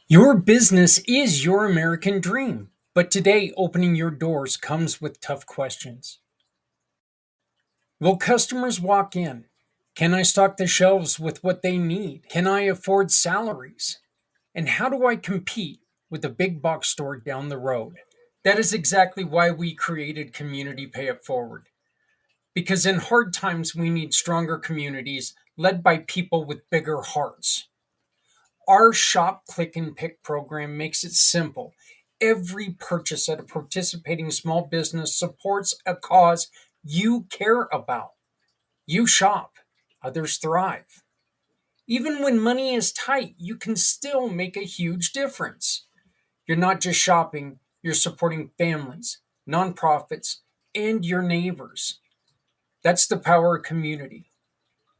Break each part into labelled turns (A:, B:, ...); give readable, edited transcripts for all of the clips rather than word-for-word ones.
A: Your business is your American dream, but today opening your doors comes with tough questions. Will customers walk in? Can I stock the shelves with what they need? Can I afford salaries? And how do I compete with the big box store down the road? That is exactly why we created Community Pay It Forward. Because in hard times, we need stronger communities led by people with bigger hearts. Our Shop, Click, and Pick program makes it simple. Every purchase at a participating small business supports a cause you care about. You shop, others thrive. Even when money is tight, you can still make a huge difference. You're not just shopping, you're supporting families, nonprofits, and your neighbors. That's the power of community.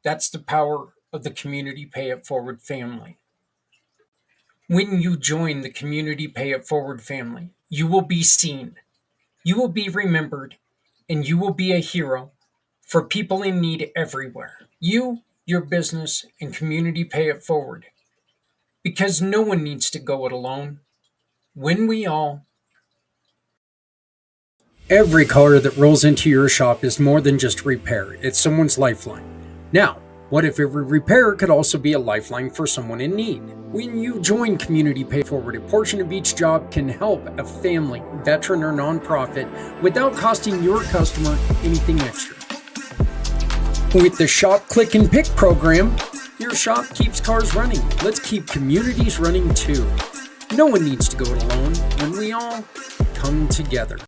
A: That's the power of the Community Pay It Forward family. When you join the Community Pay It Forward family, you will be seen, you will be remembered, and you will be a hero for people in need everywhere. You, your business, and Community Pay It Forward. Because no one needs to go it alone. When we all. Every car that rolls into your shop is more than just repair, it's someone's lifeline. Now, what if every repair could also be a lifeline for someone in need? When you join Community Pay Forward, a portion of each job can help a family, veteran, or nonprofit without costing your customer anything extra. With the Shop, Click, and Pick program, your shop keeps cars running. Let's keep communities running too. No one needs to go it alone when we all come together.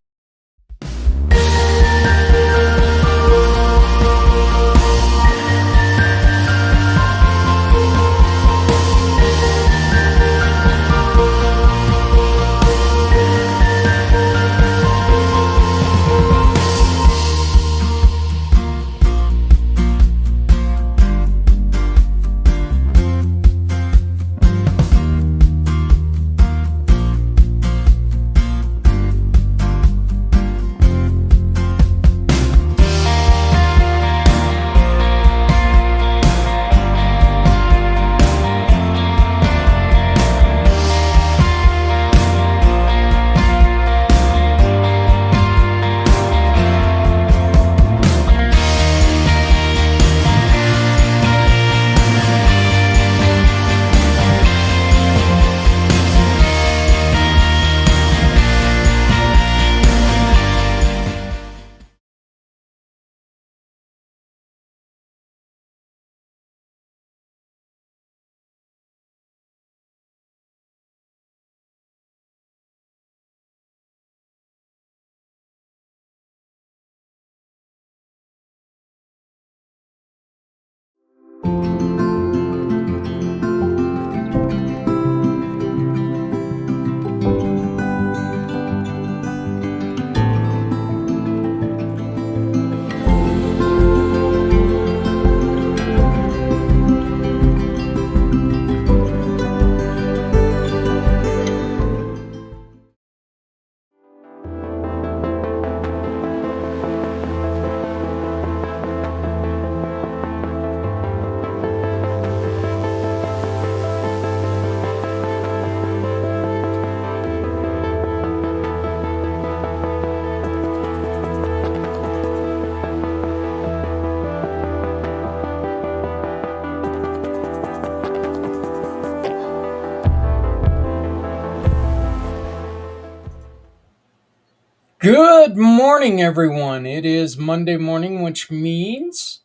A: Good morning, everyone. It is Monday morning, which means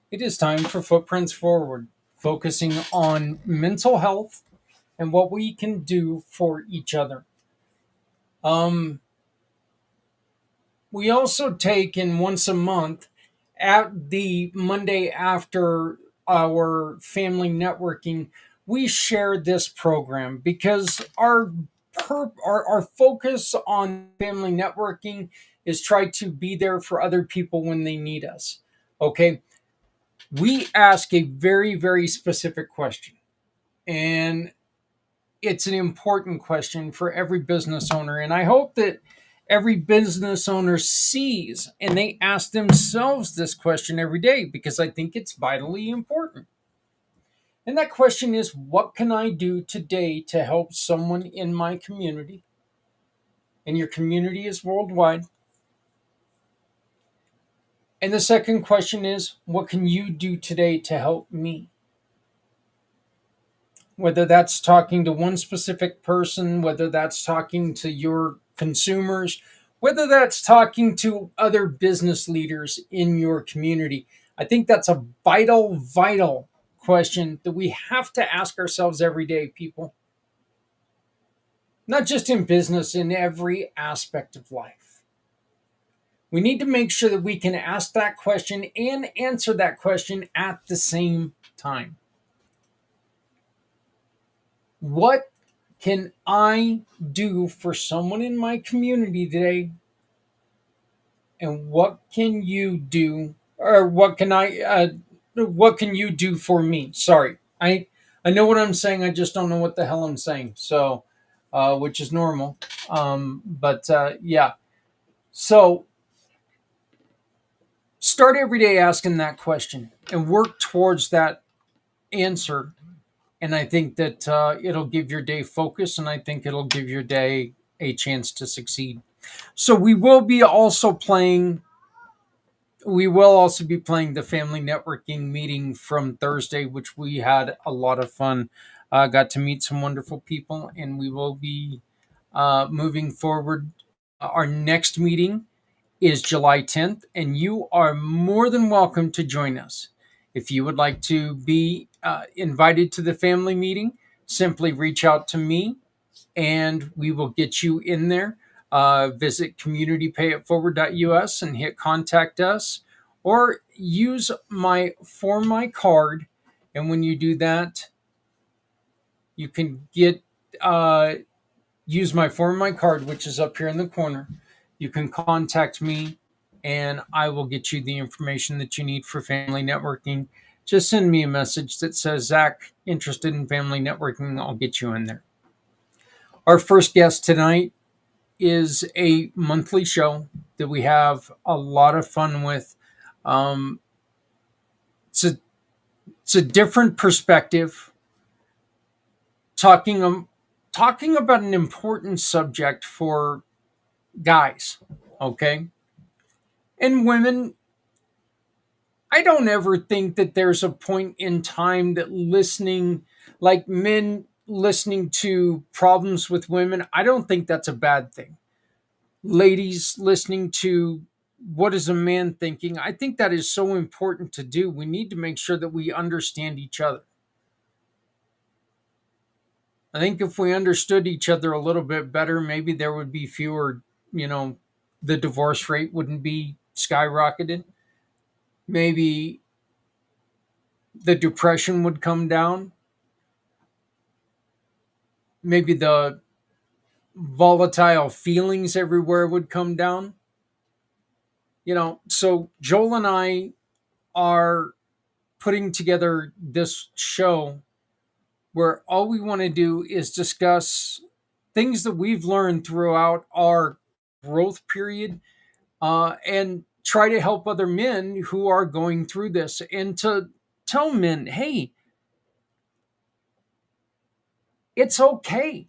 A: it is time for Footprints Forward, focusing on mental health and what we can do for each other. We also take in once a month at the Monday after our family networking, we share this program because our focus on family networking is try to be there for other people when they need us. Okay, we ask a very, very specific question, and it's an important question for every business owner. And I hope that every business owner sees and they ask themselves this question every day because I think it's vitally important. And that question is, what can I do today to help someone in my community? And your community is worldwide. And the second question is, what can you do today to help me? Whether that's talking to one specific person, whether that's talking to your consumers, whether that's talking to other business leaders in your community. I think that's a vital, vital question that we have to ask ourselves every day, people. Not just in business, in every aspect of life. We need to make sure that we can ask that question and answer that question at the same time. What can I do for someone in my community today? And what can you do, or what can you do for me? Sorry, I know what I'm saying. I just don't know what the hell I'm saying. So, which is normal. But yeah. So start every day asking that question and work towards that answer. And I think that it'll give your day focus, and I think it'll give your day a chance to succeed. So we will also be playing the family networking meeting from Thursday, which we had a lot of fun. Got to meet some wonderful people, and we will be moving forward. Our next meeting is July 10th, and you are more than welcome to join us. If you would like to be invited to the family meeting, simply reach out to me and we will get you in there. Visit communitypayitforward.us and hit contact us, or use my for my card. And when you do that, you can get use my for my card, which is up here in the corner. You can contact me, and I will get you the information that you need for family networking. Just send me a message that says, Zach, interested in family networking. I'll get you in there. Our first guest tonight is a monthly show that we have a lot of fun with. Um, it's a different perspective, talking about an important subject for guys, okay, and women. I don't ever think that there's a point in time that listening, like men listening to problems with women, I don't think that's a bad thing. Ladies listening to what is a man thinking, I think that is so important to do. We need to make sure that we understand each other. I think if we understood each other a little bit better, maybe there would be fewer, you know, the divorce rate wouldn't be skyrocketed. Maybe the depression would come down. Maybe the volatile feelings everywhere would come down. So Joel and I are putting together this show where all we want to do is discuss things that we've learned throughout our growth period, and try to help other men who are going through this, and to tell men, hey, it's okay.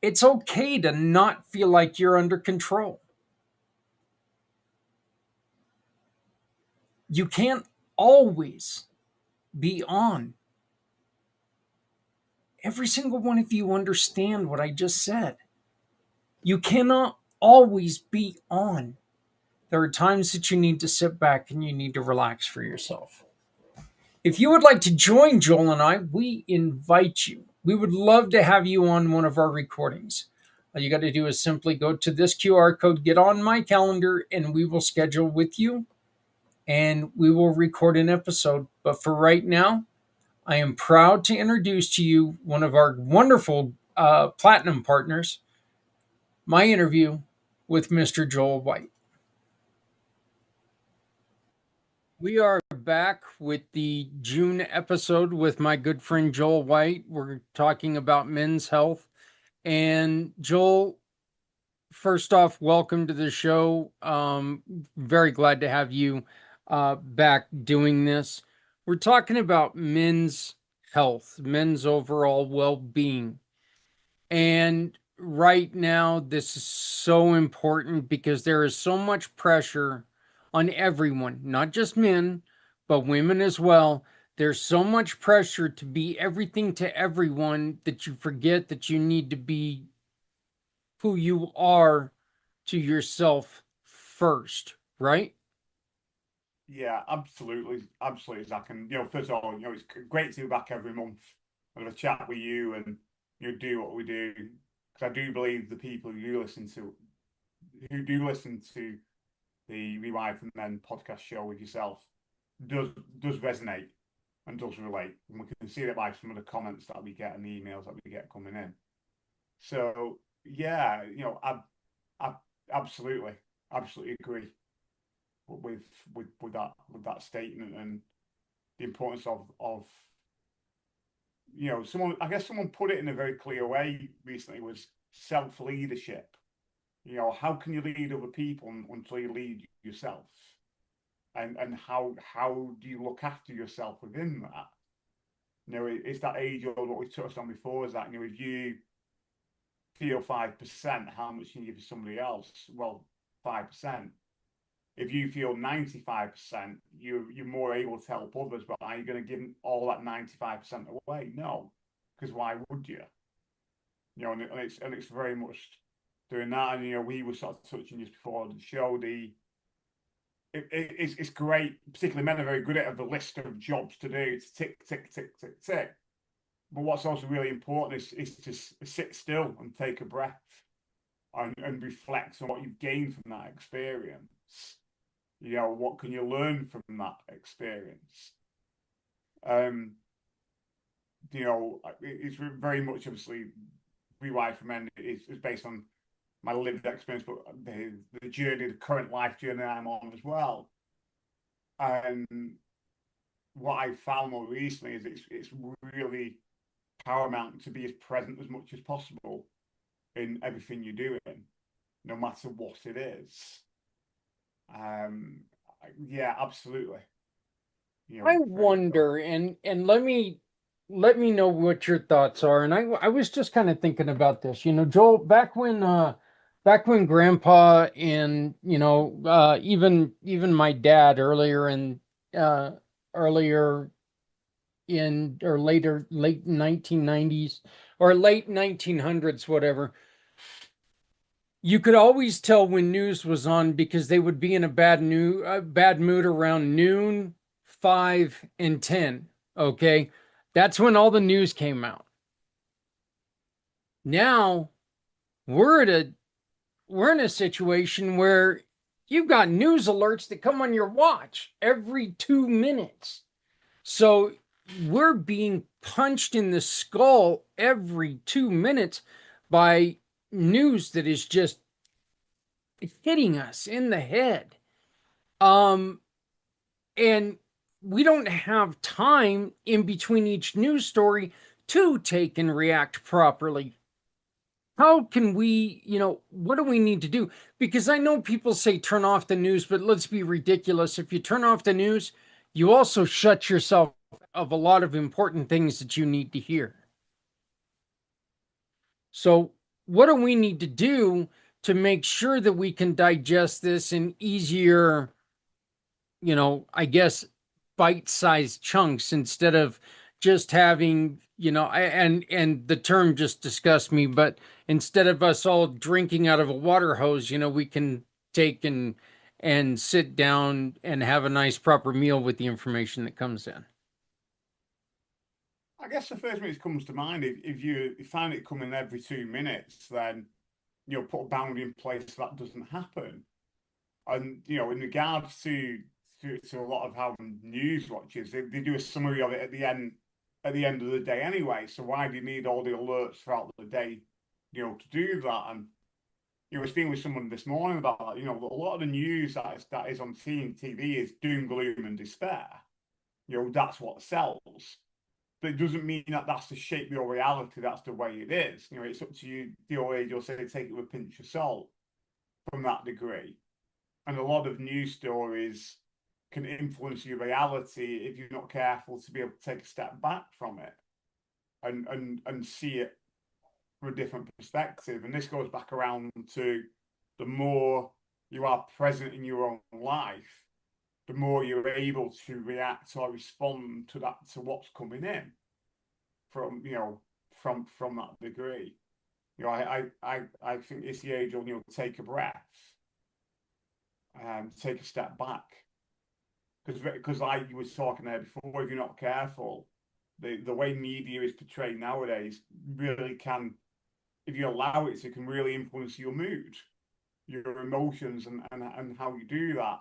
A: It's okay to not feel like you're under control. You can't always be on. Every single one of you understand what I just said. You cannot always be on. There are times that you need to sit back and you need to relax for yourself. If you would like to join Joel and I, we invite you. We would love to have you on one of our recordings. All you got to do is simply go to this QR code, get on my calendar, and we will schedule with you and we will record an episode. But for right now, I am proud to introduce to you one of our wonderful platinum partners, my interview with Mr. Joel White. We are back with the June episode with my good friend Joel White. We're talking about men's health. And Joel, first off, welcome to the show. Very glad to have you back doing this. We're talking about men's health, men's overall well being. And right now, this is so important because there is so much pressure on everyone, not just men, but women as well. There's so much pressure to be everything to everyone that you forget that you need to be who you are to yourself first, right?
B: Yeah, absolutely, absolutely, Zach. And first of all, it's great to be back every month and have a chat with you and do what we do. Because I do believe the people who do listen to the Rewired from Men podcast show with yourself does does resonate and does relate. And we can see that by some of the comments that we get and the emails that we get coming in. So yeah, I absolutely, absolutely agree with with that statement and the importance of someone, I guess someone put it in a very clear way recently, was self-leadership. How can you lead other people until you lead yourself? And how do you look after yourself within that? It's that age old what we touched on before, is that if you feel 5%, how much can you give to somebody else? Well, 5%. If you feel 95%, you're more able to help others, but are you going to give all that 95% away? No, because why would you? And it's very much doing that. And we were sort of touching just before the show. It's great, particularly men are very good at the list of jobs to do. It's tick, tick, tick, tick, tick. But what's also really important is to sit still and take a breath and reflect on what you've gained from that experience. What can you learn from that experience? Um, it's very much, obviously, Rewired for Men is based on my lived experience, but the journey, the current life journey I'm on as well. And what I found more recently is it's really paramount to be as present as much as possible in everything you're doing, no matter what it is. Um, yeah, absolutely.
A: I
B: Very so.
A: wonder, and let me know what your thoughts are. And I was just kind of thinking about this. Joel, back when Grandpa and even my dad uh earlier in or later late 1990s or late 1900s, whatever, you could always tell when news was on because they would be in a bad mood around noon, 5 and 10. Okay? That's when all the news came out. Now, we're at a we're in a situation where you've got news alerts that come on your watch every 2 minutes. So, we're being punched in the skull every 2 minutes by news that is just hitting us in the head. Um, and we don't have time in between each news story to take and react properly. How can we, what do we need to do? Because I know people say turn off the news, but let's be ridiculous. If you turn off the news, you also shut yourself of a lot of important things that you need to hear. So, what do we need to do to make sure that we can digest this in easier, I guess bite-sized chunks instead of just having, and the term just disgusts me, but instead of us all drinking out of a water hose, we can take and sit down and have a nice proper meal with the information that comes in.
B: I guess the first thing that comes to mind, if you find it coming every 2 minutes, then put a boundary in place so that doesn't happen. And in regards to a lot of how news watchers, they do a summary of it at the end of the day anyway. So why do you need all the alerts throughout the day, to do that? And I was speaking with someone this morning about that. A lot of the news that is on TV is doom, gloom, and despair. That's what sells. But it doesn't mean that that's to shape your reality. That's the way it is. It's up to you. The old age will say, take it with a pinch of salt from that degree. And a lot of news stories, can influence your reality if you're not careful to be able to take a step back from it and see it from a different perspective. And this goes back around to the more you are present in your own life, the more you're able to react or respond to that, to what's coming in from, from that degree. I think it's the age of, take a breath and take a step back. Because like you was talking there before, if you're not careful, the way media is portrayed nowadays really can, if you allow it, it can really influence your mood, your emotions, and how you do that.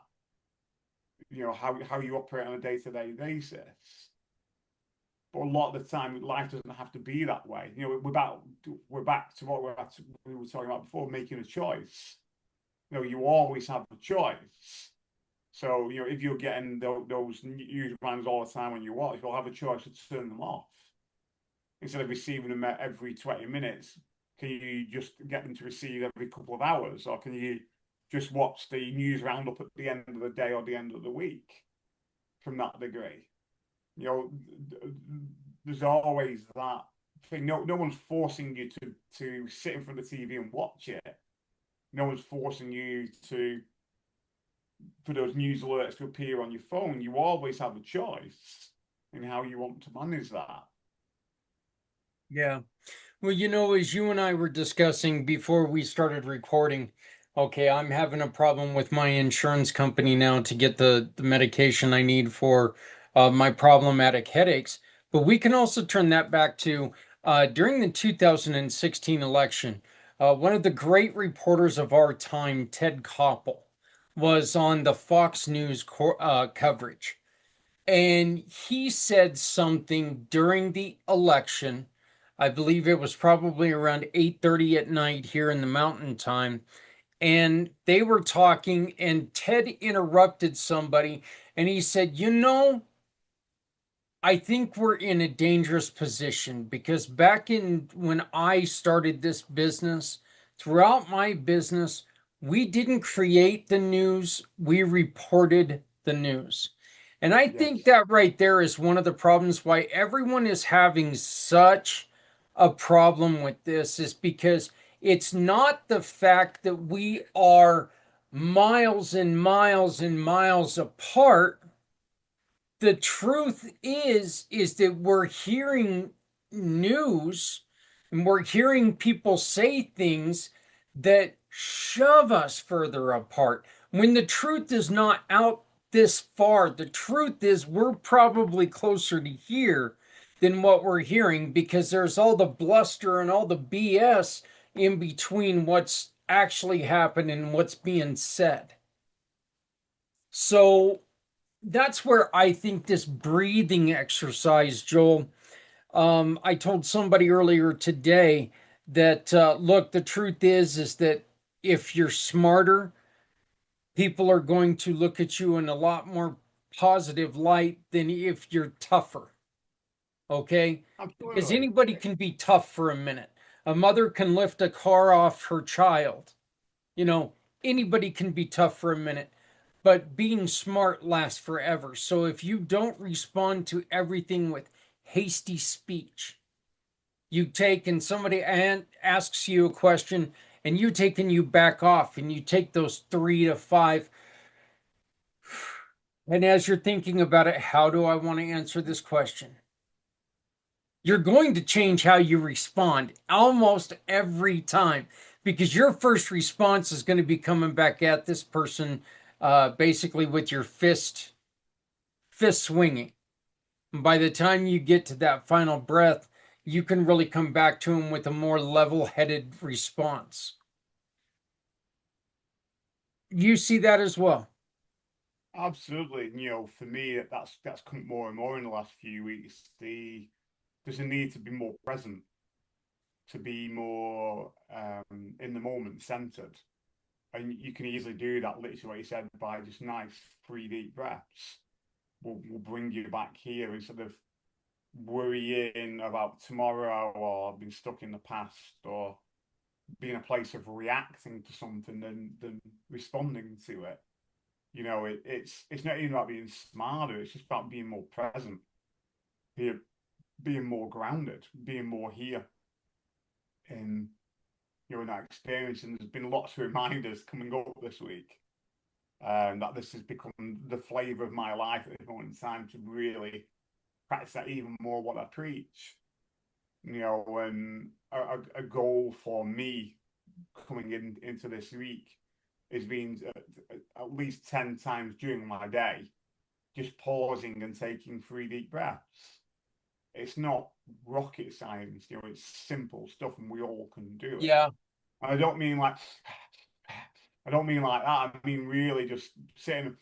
B: How you operate on a day-to-day basis. But a lot of the time, life doesn't have to be that way. We're back to what we were talking about before, making a choice. You always have a choice. So, if you're getting those news brands all the time when you watch, you'll have a choice to turn them off. Instead of receiving them every 20 minutes, can you just get them to receive every couple of hours? Or can you just watch the news roundup at the end of the day or the end of the week from that degree? There's always that thing. No one's forcing you to sit in front of the TV and watch it. No one's forcing you for those news alerts to appear on your phone. You always have a choice in how you want to manage that.
A: Yeah. Well, as you and I were discussing before we started recording, okay, I'm having a problem with my insurance company now to get the medication I need for my problematic headaches. But we can also turn that back to during the 2016 election, one of the great reporters of our time, Ted Koppel, was on the Fox News coverage. And he said something during the election. I believe it was probably around 8:30 at night here in the mountain time. And they were talking, and Ted interrupted somebody, and he said, I think we're in a dangerous position because back in when I started this business, throughout my business, we didn't create the news, we reported the news. And I think
B: Yes,
A: that right there is one of the problems why everyone is having such a problem with this is because it's not the fact that we are miles and miles and miles apart. The truth is that we're hearing news and we're hearing people say things that shove us further apart when the truth is not out this far. The truth is we're probably closer to here than what we're hearing because there's all the bluster and all the BS in between what's actually happened and what's being said. So that's where I think this breathing exercise, Joel. I told somebody earlier today that look, the truth is that if you're smarter, people are going to look at you in a lot more positive light than if you're tougher. Okay, because
B: absolutely.
A: anybody can be tough for a minute. A mother can lift a car off her child. You know, anybody can be tough for a minute, but being smart lasts forever. So if you don't respond to everything with hasty speech, you take and somebody asks you a question and you take and you back off and you take those 3 to 5. And as you're thinking about it, how do I want to answer this question? You're going to change how you respond almost every time because your first response is going to be coming back at this person basically with your fist swinging. And by the time you get to that final breath, you can really come back to him with a more level-headed response. You see that as well.
B: Absolutely. For me, that's come more and more in the last few weeks. There's a need to be more present, to be more in the moment, centered. And you can easily do that, literally what you said, by just nice 3 deep breaths. Will bring you back here instead of worrying about tomorrow or being stuck in the past or being a place of reacting to something than responding to it. It's not even about being smarter. It's just about being more present, being being more grounded, being more here in in that experience. And there's been lots of reminders coming up this week that this has become the flavor of my life at this moment in time, to really practice that even more what I preach. And a goal for me coming into this week is being at least 10 times during my day, just pausing and taking 3 deep breaths. It's not rocket science, it's simple stuff and we all can do it.
A: Yeah.
B: And I don't mean like, I don't mean like that. I mean really just sitting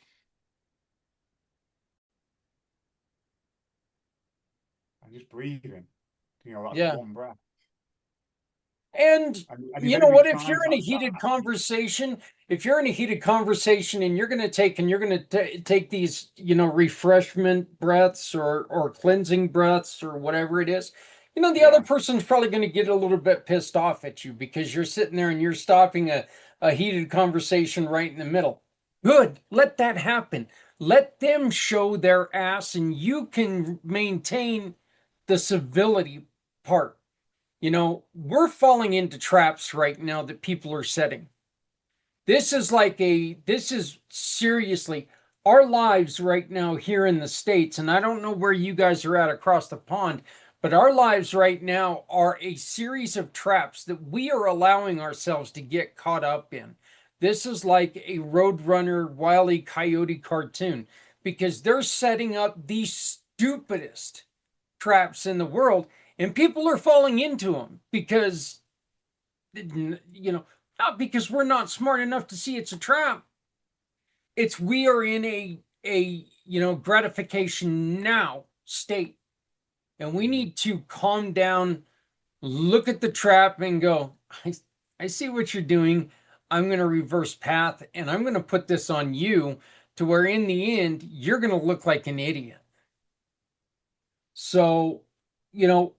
B: and just breathing. That's
A: Yeah.
B: one breath.
A: And
B: And if
A: you know
B: anybody
A: what? If you're
B: tries
A: in a
B: that,
A: heated conversation, if you're in a heated conversation and you're going to take these, refreshment breaths or cleansing breaths or whatever it is, the other
B: yeah,
A: person's probably going to get a little bit pissed off at you because you're sitting there and you're stopping a heated conversation right in the middle. Good. Let that happen. Let them show their ass and you can maintain the civility part. We're falling into traps right now that people are setting. This is seriously our lives right now here in the States. And I don't know where you guys are at across the pond, but our lives right now are a series of traps that we are allowing ourselves to get caught up in. This is like a Roadrunner Wile E. Coyote cartoon because they're setting up the stupidest traps in the world, and people are falling into them because not because we're not smart enough to see it's a trap. It's we are in a gratification now state, and we
B: mm,
A: need to calm down, look at the trap and go, I see what you're doing. I'm going to reverse path and I'm going to put this on you, to where in the end you're going to look like an idiot. So, you know,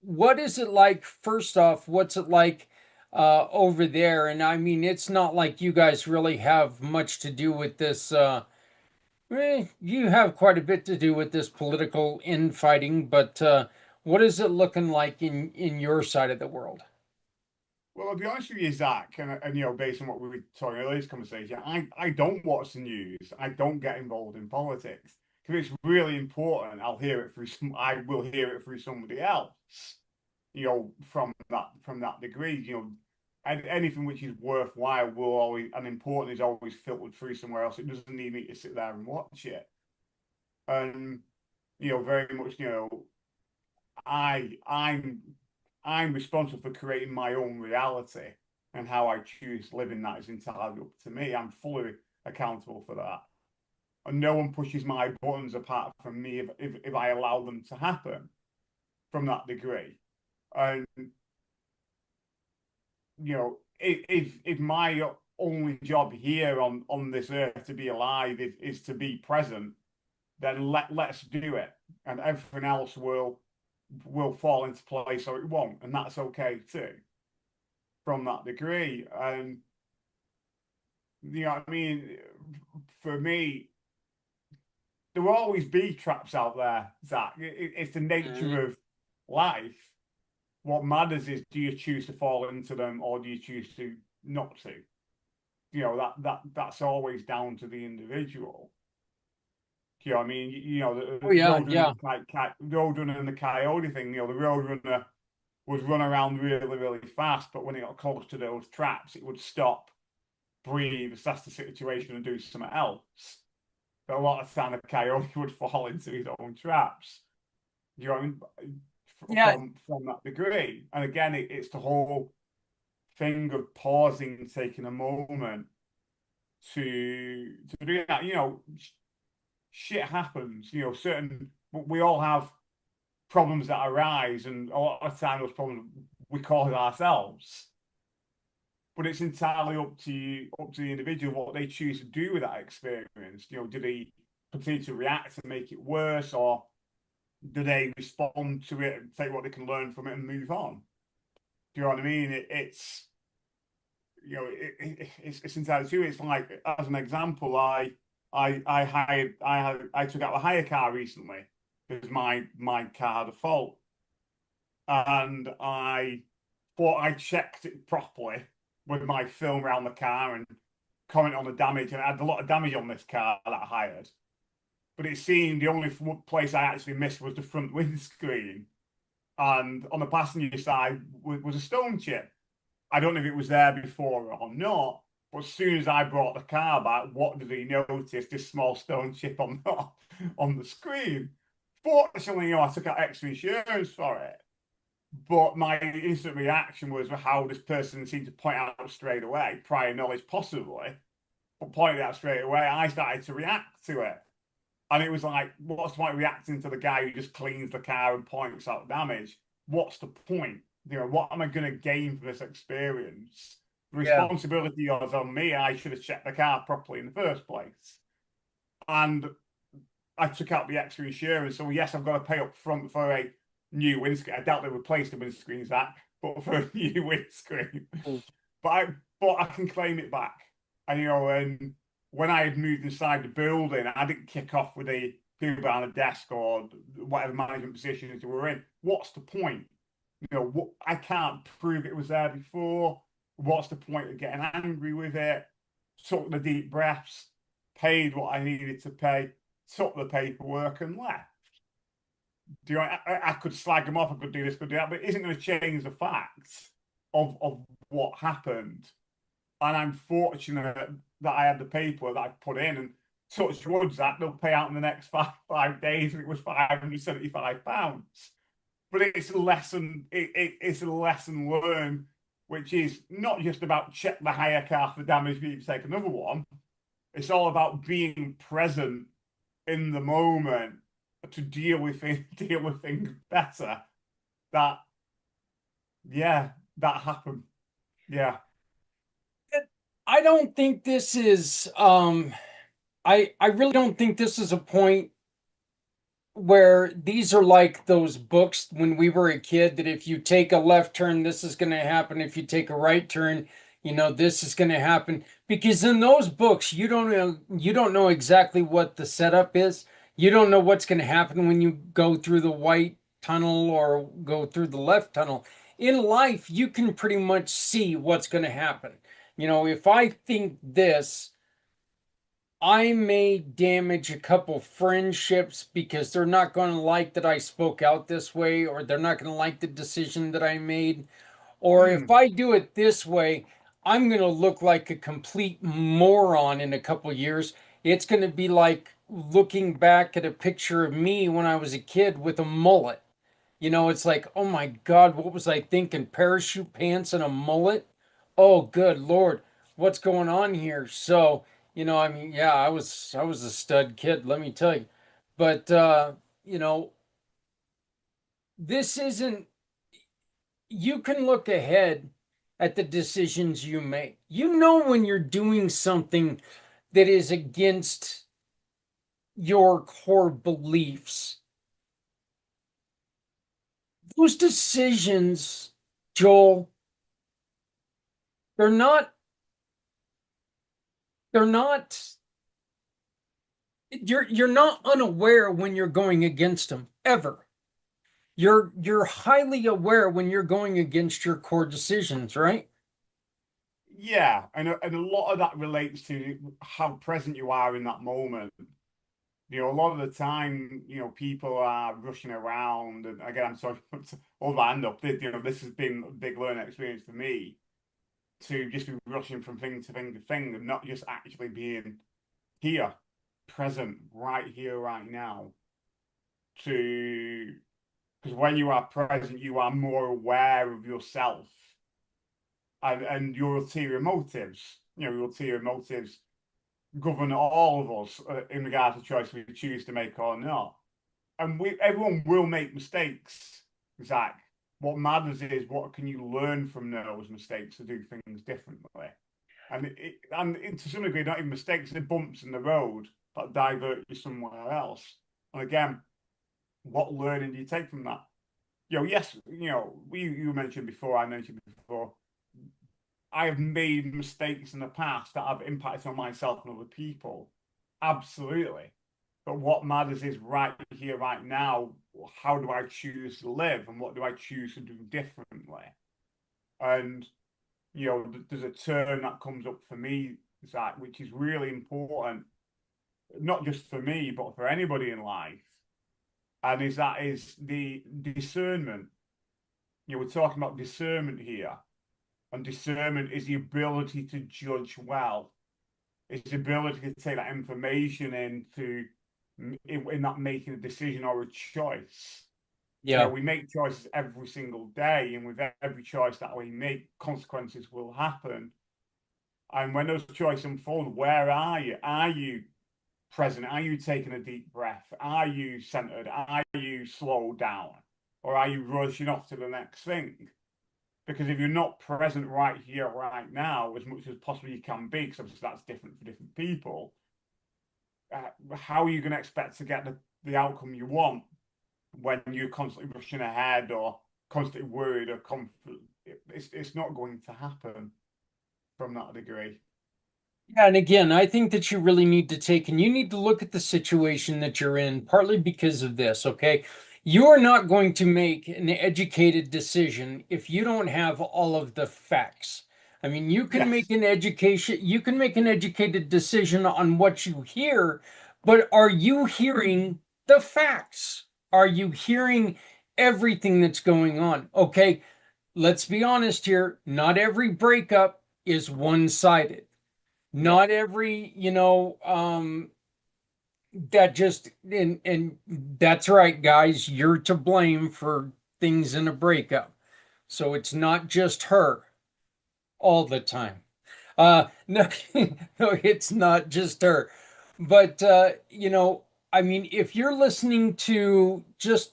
A: what is it like? First off, what's it like over there? And I mean, it's not like you guys really have much to do with this. You have quite a bit to do with this political infighting, but what is it looking like in your side of the world?
B: well, I'll be honest with you, Zach, and based on what we were talking earlier this conversation, I don't watch the news. I don't get involved in politics. If it's really important, I will hear it through somebody else. From that degree, and anything which is worthwhile will always and important is always filtered through somewhere else. It doesn't need me to sit there and watch it. And very much, I I'm I'm responsible for creating my own reality, and how I choose living that is entirely up to me. I'm fully accountable for that. And no one pushes my buttons apart from me if I allow them to happen from that degree. And if my only job here on this earth to be alive is to be present, then let's do it, and everything else will fall into place or it won't, and that's okay too. From that degree, and what I mean, for me, there will always be traps out there, Zach. It's the nature of life. What matters is, do you choose to fall into them or do you choose to not to? That's always down to the individual. You know what I mean?
A: Oh
B: The
A: yeah,
B: roadrunner
A: yeah.
B: and the roadrunner and the coyote thing. The roadrunner would run around really, really fast, but when it got close to those traps, it would stop, breathe, assess the situation, and do something else. But a lot of the time, the coyote would fall into his own traps. You know what I mean?
A: Yeah.
B: From that degree, and again, it's the whole thing of pausing, taking a moment to do that. Shit happens. We all have problems that arise, and a lot of the time those problems we cause ourselves. But it's entirely up to the individual what they choose to do with that experience. Do they continue to react and make it worse, or do they respond to it and take what they can learn from it and move on? Do you know what I mean? It's entirely true. It's like, as an example, I took out a hire car recently because my car had a fault, and I thought I checked it properly with my film around the car and comment on the damage, and I had a lot of damage on this car that I hired. But it seemed the only place I actually missed was the front windscreen, and on the passenger side was a stone chip. I don't know if it was there before or not, but as soon as I brought the car back, what did he notice? This small stone chip on on the screen. Fortunately, I took out extra insurance for it. But my instant reaction was how this person seemed to point out straight away, prior knowledge possibly, but pointed out straight away. I started to react to it. And it was like, what's the point of reacting to the guy who just cleans the car and points out damage? What's the point? What am I going to gain from this experience? The
A: Yeah.
B: responsibility was on me. I should have checked the car properly in the first place. And I took out the extra insurance. So, yes, I've got to pay up front for a new windscreen. I doubt they replaced the windscreens that, but for a new windscreen.
A: Mm.
B: But I can claim it back. And when I had moved inside the building, I didn't kick off with the people behind the desk or whatever management positions they were in. What's the point? I can't prove it was there before. What's the point of getting angry with it? Took the deep breaths, paid what I needed to pay, took the paperwork and left. I could slag them off, I could do this, could do that, but it isn't going to change the facts of what happened. And I'm fortunate that I had the paperwork that I put in, and touch wood, that they'll pay out in the next five days, and it was £575. But it's a lesson. It's a lesson learned, which is not just about check the hire car for damage, but you take another one. It's all about being present in the moment to deal with things better. That yeah, that happened. Yeah.
A: I don't think this is I really don't think this is a point where these are like those books when we were a kid that if you take a left turn, this is going to happen. If you take a right turn, this is going to happen. Because in those books, you don't know exactly what the setup is. You don't know what's going to happen when you go through the white tunnel or go through the left tunnel. In life, you can pretty much see what's going to happen. If I think this, I may damage a couple friendships because they're not going to like that I spoke out this way, or they're not going to like the decision that I made. Or if
B: Mm.
A: I do it this way, I'm going to look like a complete moron in a couple years. It's going to be like looking back at a picture of me when I was a kid with a mullet. It's like, oh my God, what was I thinking? Parachute pants and a mullet? Oh, good Lord, what's going on here? So, I mean, yeah, I was a stud kid, let me tell you. But you know, this isn't you can look ahead at the decisions you make. You know when you're doing something that is against your core beliefs. Those decisions, Joel, they're not they're not you're not unaware when you're going against them ever. You're highly aware when you're going against your core decisions, right?
B: Yeah, and a lot of that relates to how present you are in that moment. A lot of the time, people are rushing around, and again, I'm sorry to hold my hand up. This has been a big learning experience for me to just be rushing from thing to thing to thing, and not just actually being here, present, right here, right now. To Because when you are present, you are more aware of yourself and your ulterior motives. Your ulterior motives govern all of us in regard to choice we choose to make or not. And everyone will make mistakes, Zach. What matters is what can you learn from those mistakes to do things differently. And to some degree, not even mistakes, they're bumps in the road that divert you somewhere else. And again, what learning do you take from that? Yes, you mentioned before, I mentioned before, I have made mistakes in the past that have impacted on myself and other people. Absolutely. But what matters is right here, right now, how do I choose to live and what do I choose to do differently? And, there's a term that comes up for me, Zach, which is really important, not just for me, but for anybody in life. And is the discernment. We're talking about discernment here. And discernment is the ability to judge well. It's the ability to take that information in that making a decision or a choice.
A: Yeah.
B: We make choices every single day, and with every choice that we make, consequences will happen. And when those choices unfold, where are you? Are you present? Are you taking a deep breath? Are you centered? Are you slowed down? Or are you rushing off to the next thing? Because if you're not present right here, right now, as much as possibly you can be, because obviously that's different for different people, how are you going to expect to get the outcome you want when you're constantly rushing ahead or constantly worried or confident? It's not going to happen from that degree.
A: Yeah, and again, I think that you really need to take and you need to look at the situation that you're in, partly because of this, okay? You are not going to make an educated decision if you don't have all of the facts. I mean,
B: Yes.
A: you can make an educated decision on what you hear, but are you hearing the facts? Are you hearing everything that's going on? Okay, let's be honest here. Not every breakup is one-sided.
B: Yeah.
A: Not every, that just and that's right, guys, you're to blame for things in a breakup. So it's not just her all the time. No, no, it's not just her. But I mean, if you're listening to just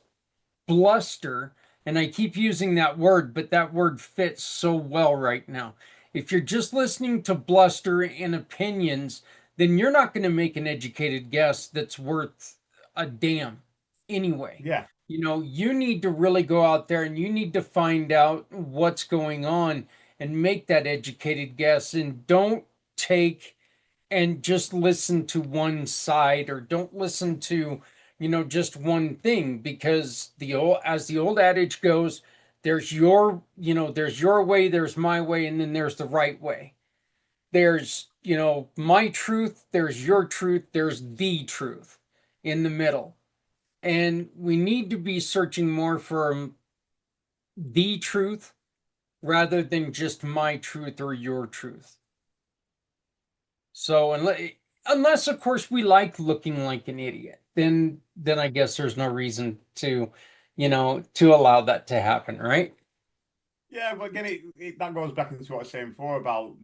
A: bluster, and I keep using that word, but that word fits so well right now. If you're just listening to bluster and opinions, then you're not going to make an educated guess that's worth a damn anyway.
B: Yeah.
A: You need to really go out there and you need to find out what's going on and make that educated guess, and don't take and just listen to one side, or don't listen to just one thing, because the old adage goes, there's your way, there's my way, and then there's the right way. There's my truth, there's your truth, there's the truth in the middle, and we need to be searching more for the truth rather than just my truth or your truth. So unless of course we like looking like an idiot, then I guess there's no reason to allow that to happen, right?
B: Yeah, but again, that goes back into what I was saying before about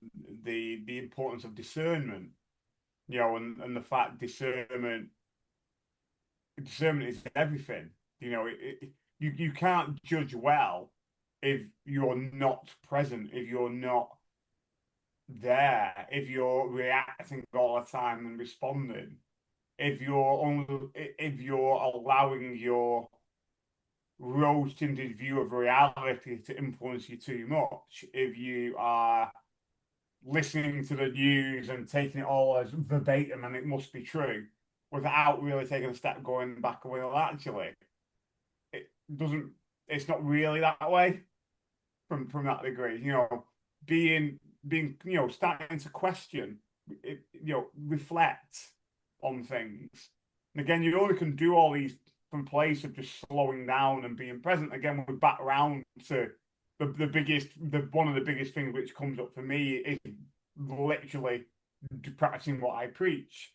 B: the importance of discernment, and the fact discernment is everything. You can't judge well if you're not present, if you're not there, if you're reacting all the time and responding, if you're allowing your rose-tinted view of reality to influence you too much, if you are listening to the news and taking it all as verbatim and it must be true without really taking a step going back, well, actually, it doesn't, it's not really that way from that degree. Being starting to question, reflect on things. And again, you only can do all these from a place of just slowing down and being present. Again, we're back around to the one of the biggest things which comes up for me is literally practicing what I preach.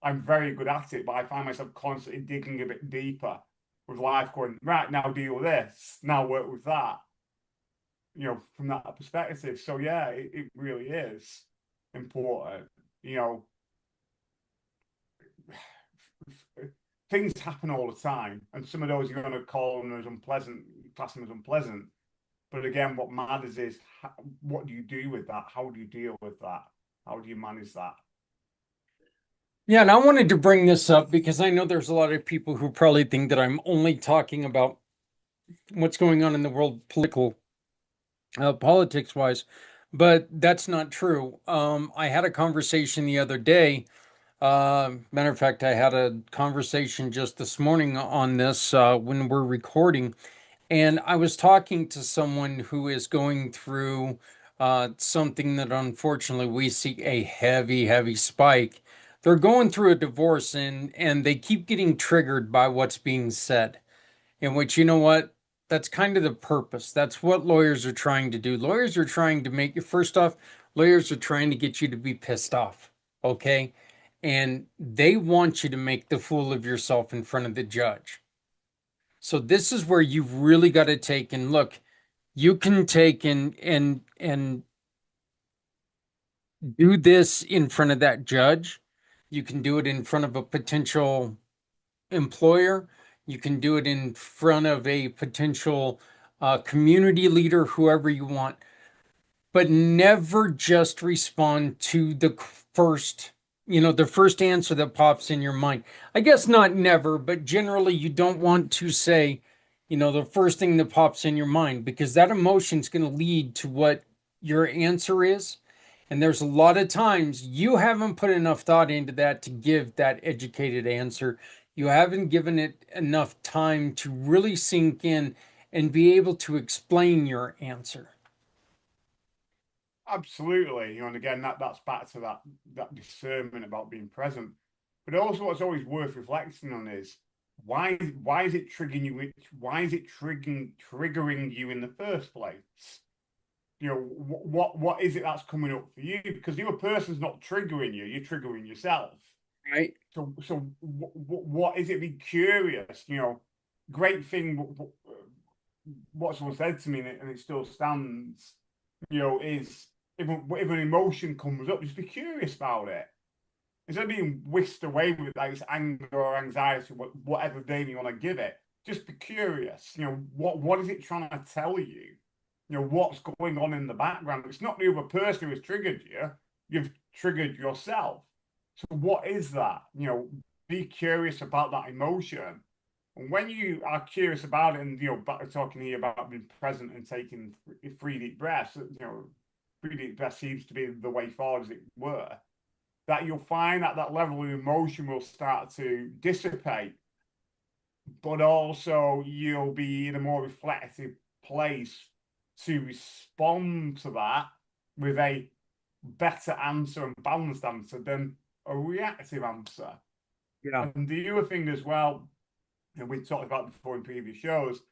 B: I'm very good at it, but I find myself constantly digging a bit deeper with life, going, right, now deal with this, now work with that, from that perspective. So yeah, it really is important. You know, things happen all the time, and some of those you're going to call them as unpleasant, class them as unpleasant. But again, what matters is what do you do with that? How do you deal with that? How do you manage that?
A: Yeah, and I wanted to bring this up because I know there's a lot of people who probably think that I'm only talking about what's going on in the world politics wise, but that's not true. I had a conversation the other day Matter of fact, I had a conversation just this morning on this when we're recording, and I was talking to someone who is going through something that unfortunately we see a heavy, heavy spike. They're going through a divorce, and they keep getting triggered by what's being said. In which, you know what? That's kind of the purpose. That's what lawyers are trying to do. Lawyers are trying to make you, first off, lawyers are trying to get you to be pissed off. Okay. And they want you to make the fool of yourself in front of the judge. So this is where you've really got to take and look. You can take and do this in front of that judge. You can do it in front of a potential employer. You can do it in front of a potential community leader, whoever you want, but never just respond to the first, the first answer that pops in your mind. I guess not never, but generally you don't want to say, the first thing that pops in your mind, because that emotion is going to lead to what your answer is. And there's a lot of times you haven't put enough thought into that to give that educated answer. You haven't given it enough time to really sink in and be able to explain your answer.
B: Absolutely, and again, that's back to that discernment about being present. But also, what's always worth reflecting on is why is it triggering you? Why is it triggering you in the first place? What is it that's coming up for you? Because the other person's not triggering you; you're triggering yourself.
A: Right.
B: So what is it? Be curious. Great thing. What someone said to me, and it still stands. Is if an emotion comes up, just be curious about it. Instead of being whisked away with like this anger or anxiety, whatever name you want to give it, just be curious. What is it trying to tell you? What's going on in the background? It's not the other person who has triggered you. You've triggered yourself. So what is that? Be curious about that emotion. And when you are curious about it, and back talking here about being present and taking three deep breaths, three deep breaths seems to be the way forward, as it were. That you'll find that that level of emotion will start to dissipate, but also you'll be in a more reflective place to respond to that with a better answer and balanced answer than a reactive answer.
A: Yeah.
B: And the other thing as well, and we talked about before in previous shows,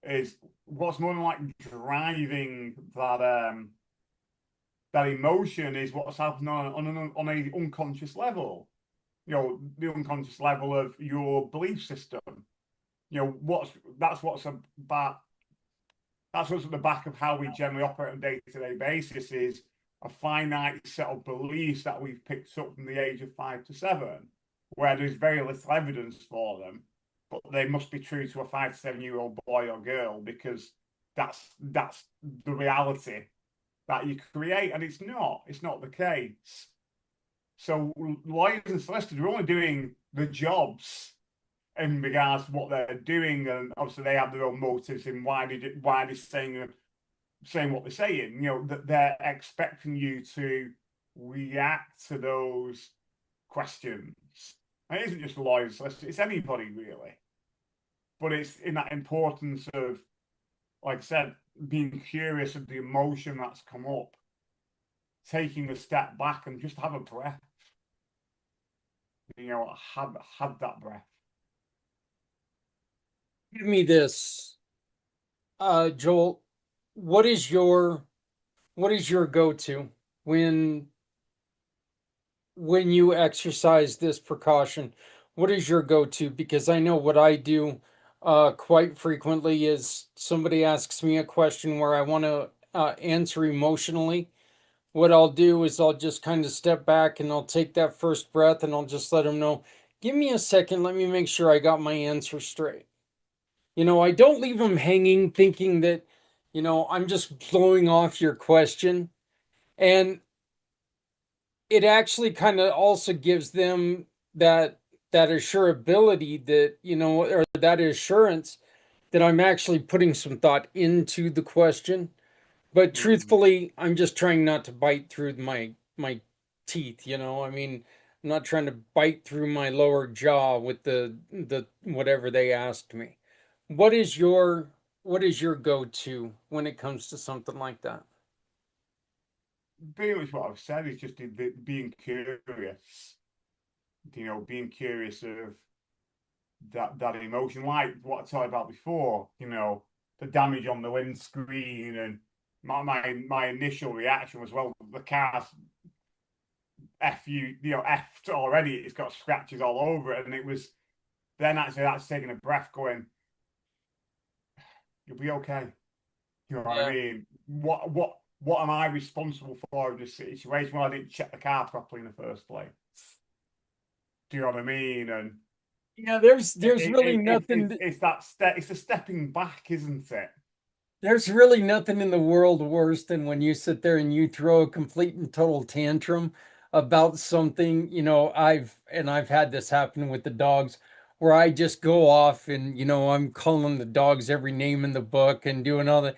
B: is what's more than like driving that emotion is what's happening on a unconscious level. The unconscious level of your belief system. What's that's what's about that's what's at the back of how we generally operate on a day-to-day basis is a finite set of beliefs that we've picked up from the age of 5 to 7, where there's very little evidence for them, but they must be true to a 5 to 7 year old boy or girl because that's the reality that you create, and it's not the case. So lawyers and solicitors are only doing the jobs in regards to what they're doing, and obviously they have their own motives in why they're saying what they're saying. That they're expecting you to react to those questions. And it isn't just lawyers, it's anybody really. But it's in that importance of, like I said, being curious of the emotion that's come up, taking a step back and just have a breath. Have that breath.
A: Give me this, Joel. What is your go-to when you exercise this precaution? What is your go-to? Because I know what I do quite frequently is somebody asks me a question where I want to answer emotionally. What I'll do is I'll just kind of step back and I'll take that first breath and I'll just let them know, give me a second, let me make sure I got my answer straight. I don't leave them hanging thinking that, I'm just blowing off your question. And it actually kind of also gives them that assurability that, or that assurance that I'm actually putting some thought into the question. But
B: Mm.
A: truthfully, I'm just trying not to bite through my teeth. I mean, I'm not trying to bite through my lower jaw with the whatever they asked me. What is your what is your go-to when it comes to something like that?
B: Pretty much what I've said is just being curious. Being curious of that emotion, like what I talked about before. The damage on the windscreen, and my initial reaction was, well, the car's effed already. It's got scratches all over it, and it was then actually that's taking a breath, going, "You'll be okay." You know what I
A: Yeah.
B: mean? What am I responsible for in this situation? Well, I didn't check the car properly in the first place. Do you know what I mean? And
A: Yeah, there's really nothing
B: it's that step. It's a stepping back, isn't it?
A: there's really nothing in the world worse than when you sit there and you throw a complete and total tantrum about something. I've had this happen with the dogs where I just go off and I'm calling the dogs every name in the book and doing all that.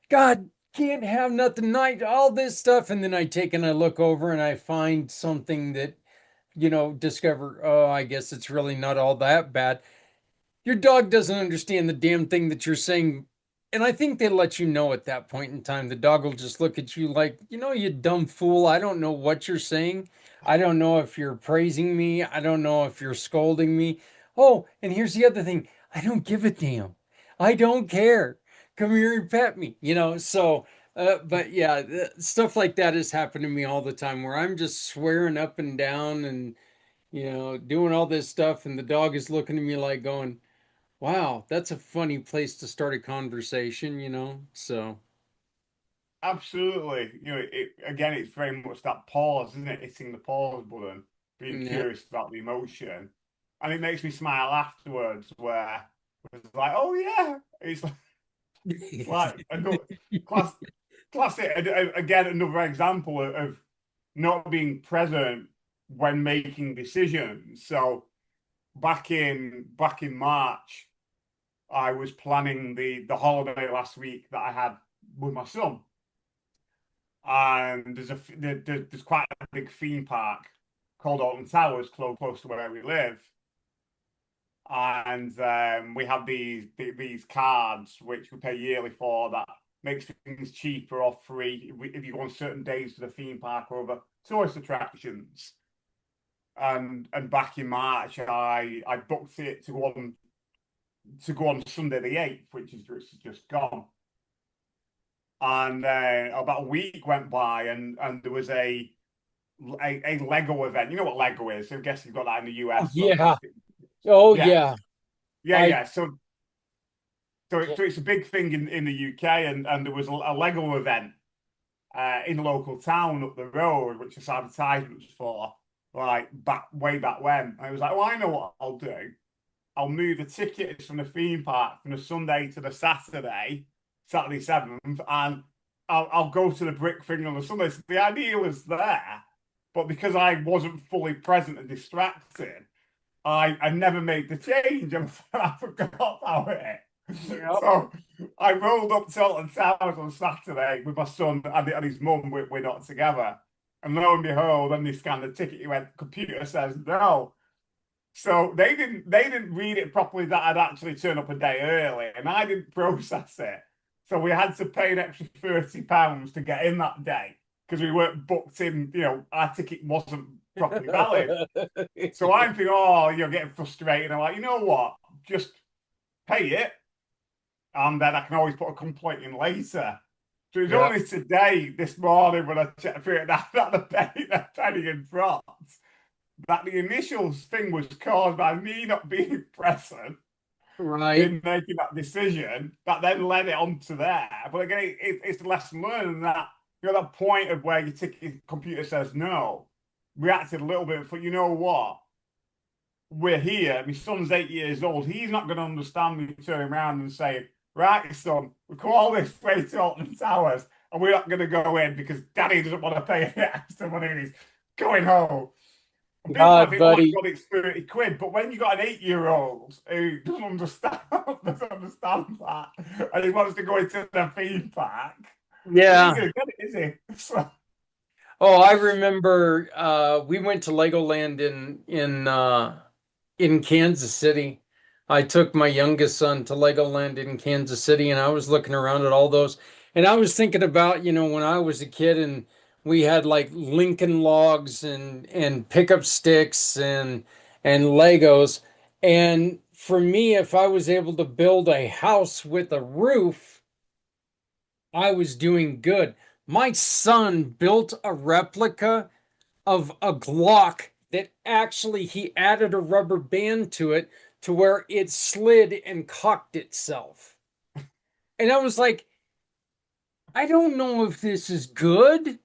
A: God, can't have nothing night, all this stuff. And then I take and I look over and I find something that, discover, oh, I guess it's really not all that bad. Your dog doesn't understand the damn thing that you're saying. And I think they let you know at that point in time. The dog will just look at you like, you dumb fool. I don't know what you're saying. I don't know if you're praising me. I don't know if you're scolding me. Oh, and here's the other thing, I don't give a damn. I don't care. Come here and pet me, So, but yeah, stuff like that has happened to me all the time where I'm just swearing up and down and, doing all this stuff. And the dog is looking at me like going, wow, that's a funny place to start a conversation. So,
B: Absolutely. Again, it's very much that pause, isn't it? Hitting the pause button, being
A: yeah.
B: curious about the emotion, and it makes me smile afterwards. Where it's like, oh yeah, it's like another class classic again. Another example of not being present when making decisions. So back in March, I was planning the holiday last week that I had with my son, and there's quite a big theme park called Alton Towers close to where we live, and we have these cards which we pay yearly for that makes things cheaper or free if you go on certain days to the theme park or other tourist attractions. And back in March, I booked it to go on Sunday the 8th, which is just gone. And about a week went by, and there was a Lego event. You know what Lego is? I guess you've got that in the
A: Oh,
B: US. So
A: yeah. Oh,
B: yeah,
A: yeah.
B: yeah,
A: I,
B: yeah. So it's a big thing in the UK, and there was a Lego event in the local town up the road, which this advertisement was for, like way back when. And I was like, well, I know what I'll do. I'll move the tickets from the theme park from the Sunday to the Saturday 7th, and I'll go to the brick thing on the Sunday. So the idea was there, but because I wasn't fully present and distracted, I never made the change and I forgot about it.
A: yep.
B: So I rolled up to Alton Towers on Saturday with my son and his mum. We're not together. And lo and behold, when they scanned the ticket, he went, computer says no. So they didn't read it properly that I'd actually turned up a day early, and I didn't process it. So we had to pay an extra £30 to get in that day because we weren't booked in. Our ticket wasn't properly valid. So I'm thinking, oh, you're getting frustrated. I'm like, you know what? Just pay it, and then I can always put a complaint in later. So it was
A: Yeah.
B: only today, this morning, when I checked through it, that the penny in front, that the initial thing was caused by me not being present
A: Right.
B: in making that decision that then led it onto there. But again, it's the lesson learned that that point of where your ticket computer says no, reacted a little bit. But you know what? We're here. My son's 8 years old. He's not going to understand me turning around and saying, "Right, son, we come all this way to Alton Towers, and we're not going to go in because Daddy doesn't want to pay any extra money and he's going home." People might
A: God,
B: think, "Oh my
A: buddy.
B: God, it's 30 quid." But when you got an 8-year-old who doesn't understand, doesn't understand that, and he wants to go into the theme park, he ain't
A: Yeah.
B: going to get it, is he? So,
A: Oh, I remember we went to Legoland in Kansas City. I took my youngest son to Legoland in Kansas City, and I was looking around at all those, and I was thinking about, when I was a kid and we had like Lincoln Logs and pickup sticks and Legos. And for me, if I was able to build a house with a roof, I was doing good. My son built a replica of a Glock that actually he added a rubber band to it to where it slid and cocked itself. And I was like, I don't know if this is good,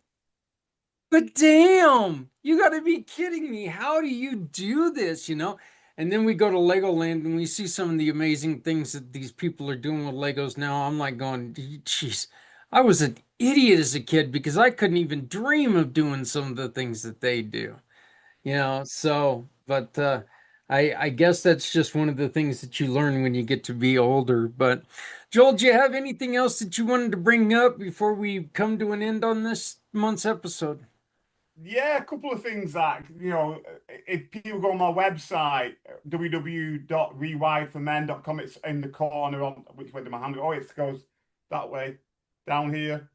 A: but damn, you got to be kidding me. How do you do this? And then we go to Legoland and we see some of the amazing things that these people are doing with Legos now. I'm like going, geez, I was an idiot as a kid because I couldn't even dream of doing some of the things that they do. But I guess that's just one of the things that you learn when you get to be older. But Joel, do you have anything else that you wanted to bring up before we come to an end on this month's episode?
B: Yeah, a couple of things that, if people go on my website, www.rewiredformen.com, it's in the corner on which way do my hand go? Oh, it goes that way, down here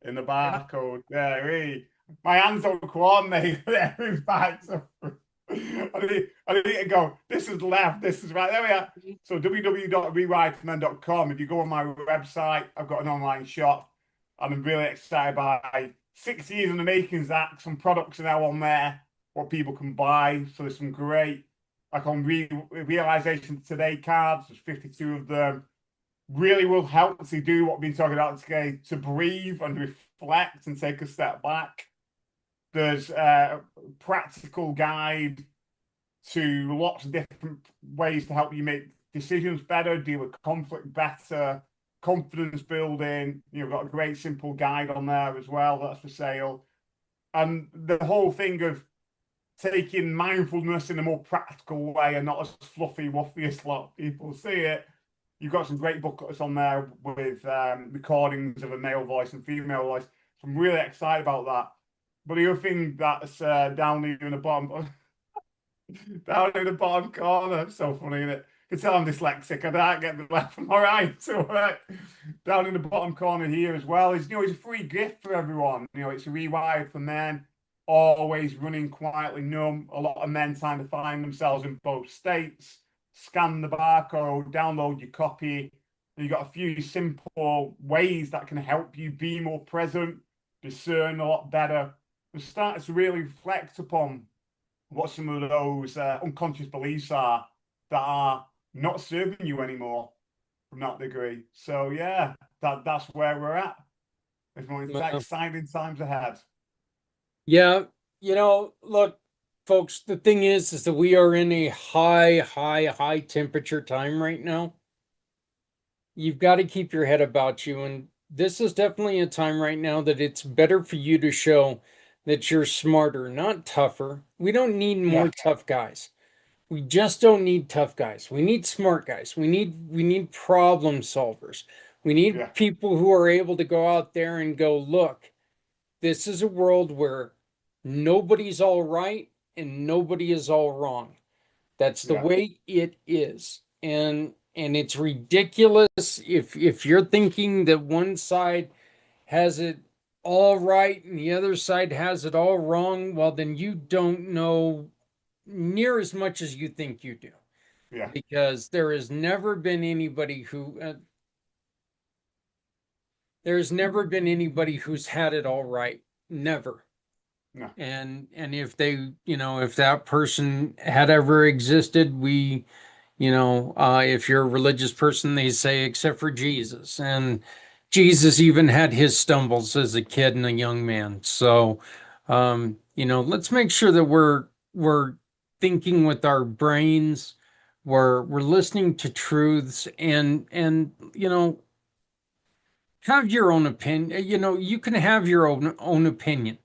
B: in the
A: Yeah.
B: barcode. There, my hands don't coordinate there, in fact. So I need to go, this is left, this is right. There we are. So www.rewiredformen.com. If you go on my website, I've got an online shop, and I'm really excited by 6 years in the makings. That some products are now on there, what people can buy. So there's some great, like on realization today cards. There's 52 of them. Really will help to do what we've been talking about today, to breathe and reflect and take a step back. There's a practical guide to lots of different ways to help you make decisions better, deal with conflict better, confidence building. You've got a great simple guide on there as well. That's for sale. And the whole thing of taking mindfulness in a more practical way and not as fluffy wuffy as a lot of people see it. You've got some great booklets on there with recordings of a male voice and female voice. So I'm really excited about that. But the other thing that's down here in the bottom, down in the bottom corner, so funny, isn't it? You can tell I'm dyslexic. I don't get the left from my right. So down in the bottom corner here as well is, it's a free gift for everyone. It's a Rewired for Men, always running quietly numb. A lot of men trying to find themselves in both states. Scan the barcode, download your copy. And you've got a few simple ways that can help you be more present, discern a lot better, and start to really reflect upon what some of those unconscious beliefs are that are not serving you anymore from that degree. So yeah, that's where we're at. It's exciting times ahead.
A: Yeah, look, folks, the thing is that we are in a high temperature time right now. You've got to keep your head about you. And this is definitely a time right now that it's better for you to show that you're smarter, not tougher. We don't need more
B: Yeah,
A: tough guys. We just don't need tough guys. We need smart guys. We need problem solvers. We need
B: yeah,
A: people who are able to go out there and go, look, this is a world where nobody's all right and nobody is all wrong. That's the
B: yeah,
A: way it is. And it's ridiculous if you're thinking that one side has it all right and the other side has it all wrong, well then you don't know near as much as you think you do.
B: yeah.
A: Because there's never been anybody who's had it all right. Never.
B: No,
A: And if that person had ever existed, if you're a religious person, they say except for Jesus. And Jesus even had his stumbles as a kid and a young man. So let's make sure that we're thinking with our brains, we're listening to truths, and have your own opinion. You can have your own opinion.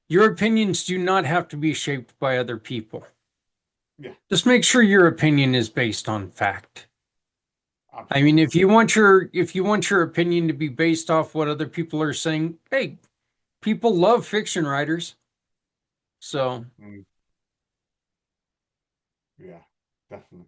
A: Your opinions do not have to be shaped by other people.
B: yeah,
A: Just make sure your opinion is based on fact. I mean, if
B: absolutely.
A: you want your opinion to be based off what other people are saying, hey, people love fiction writers. So,
B: Mm. Yeah, definitely.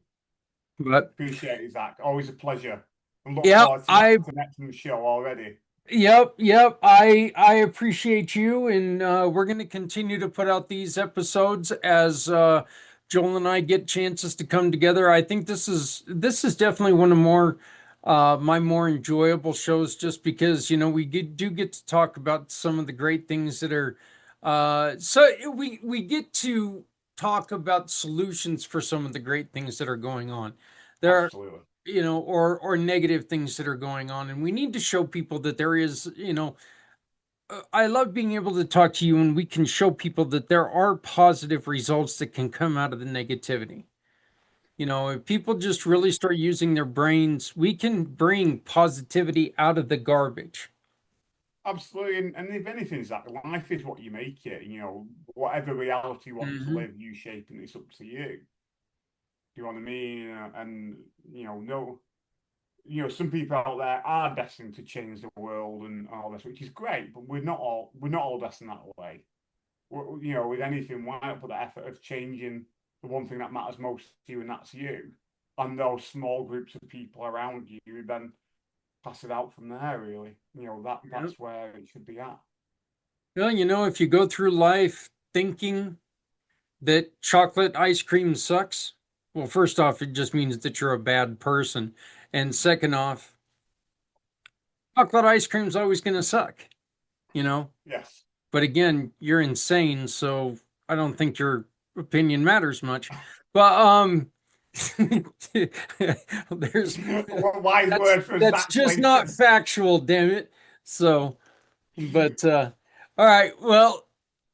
A: but
B: Appreciate it, Zach. Always a pleasure. And look
A: yeah,
B: forward to
A: I
B: the next show already.
A: Yep. I appreciate you, and we're going to continue to put out these episodes as Joel and I get chances to come together. I think this is definitely one of more my more enjoyable shows, just because do get to talk about some of the great things that are. We get to talk about solutions for some of the great things that are going on. There
B: Absolutely.
A: or negative things that are going on, and we need to show people that there is, I love being able to talk to you and we can show people that there are positive results that can come out of the negativity. If people just really start using their brains, we can bring positivity out of the garbage.
B: Absolutely. And if anything, Zach, life is what you make it. Whatever reality you want to
A: Hmm.
B: live, you shaping it's up to you. Do you know what I mean? And no, some people out there are destined to change the world and all this, which is great, but we're not all destined that way. With anything, why not put the effort of changing the one thing that matters most to you, and that's you, and those small groups of people around you, then pass it out from there. Really,
A: Yep.
B: that's where it should be at.
A: Well, if you go through life thinking that chocolate ice cream sucks, well, first off, it just means that you're a bad person. And second off, chocolate ice cream's always going to suck, you know?
B: Yes.
A: But again, you're insane, so I don't think your opinion matters much. But there's
B: Wise
A: that's
B: word for
A: that's
B: Zach
A: just not
B: Clayton.
A: factual, damn it. So, but all right, well,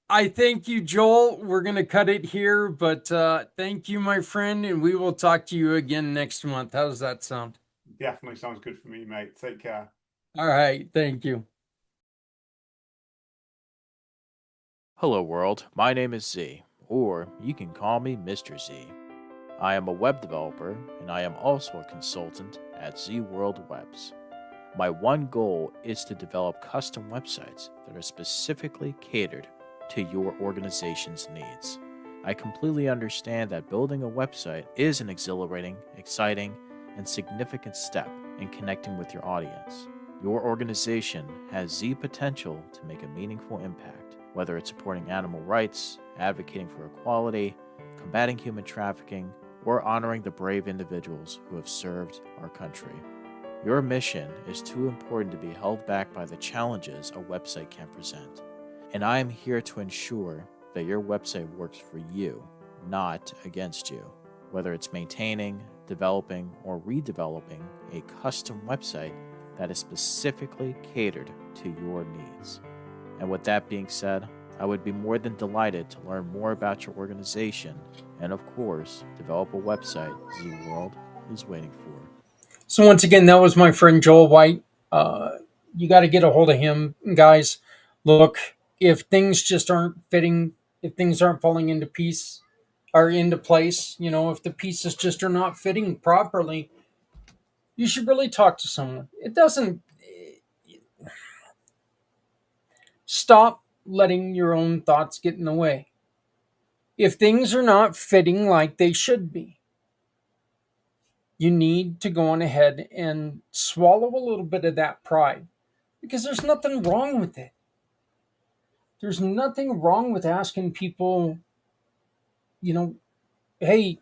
A: I thank you, Joel. We're gonna cut it here, but thank you, my friend, and we will talk to you again next month. How does that sound?
B: Definitely sounds good for me, mate. Take care.
A: All right, thank you.
C: Hello, world. My name is Z, or you can call me Mr. Z. I am a web developer, and I am also a consultant at Z World Webs. My one goal is to develop custom websites that are specifically catered to your organization's needs. I completely understand that building a website is an exhilarating, exciting, and significant step in connecting with your audience. Your organization has Z potential to make a meaningful impact, whether it's supporting animal rights, advocating for equality, combating human trafficking, or honoring the brave individuals who have served our country. Your mission is too important to be held back by the challenges a website can present. And I am here to ensure that your website works for you, not against you. Whether it's maintaining, developing, or redeveloping a custom website that is specifically catered to your needs. And with that being said, I would be more than delighted to learn more about your organization and, of course, develop a website Z World is waiting for.
A: So once again, that was my friend Joel White. You got to get a hold of him, guys. Look, if things just aren't fitting, if things aren't falling into piece or into place, if the pieces just are not fitting properly, you should really talk to someone. It doesn't stop letting your own thoughts get in the way. If things are not fitting like they should be, you need to go on ahead and swallow a little bit of that pride, because there's nothing wrong with it. There's nothing wrong with asking people, you know, hey,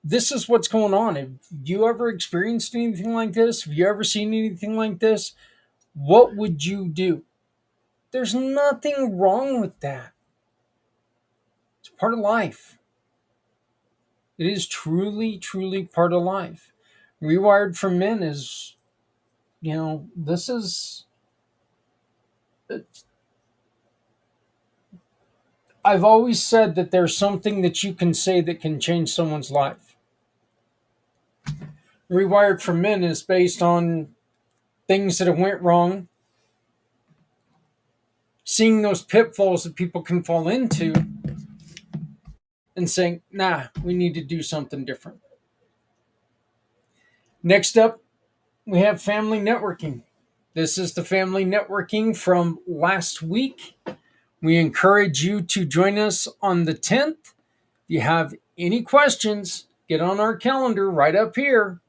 A: this is what's going on. Have you ever experienced anything like this? Have you ever seen anything like this? What would you do? There's nothing wrong with that. It's part of life. It is truly, truly part of life. Rewired for Men is, this is, I've always said that there's something that you can say that can change someone's life. Rewired for Men is based on things that have went wrong, seeing those pitfalls that people can fall into, and saying, nah, we need to do something different. Next up, we have family networking. This is the family networking from last week. We encourage you to join us on the 10th. If you have any questions, get on our calendar right up here.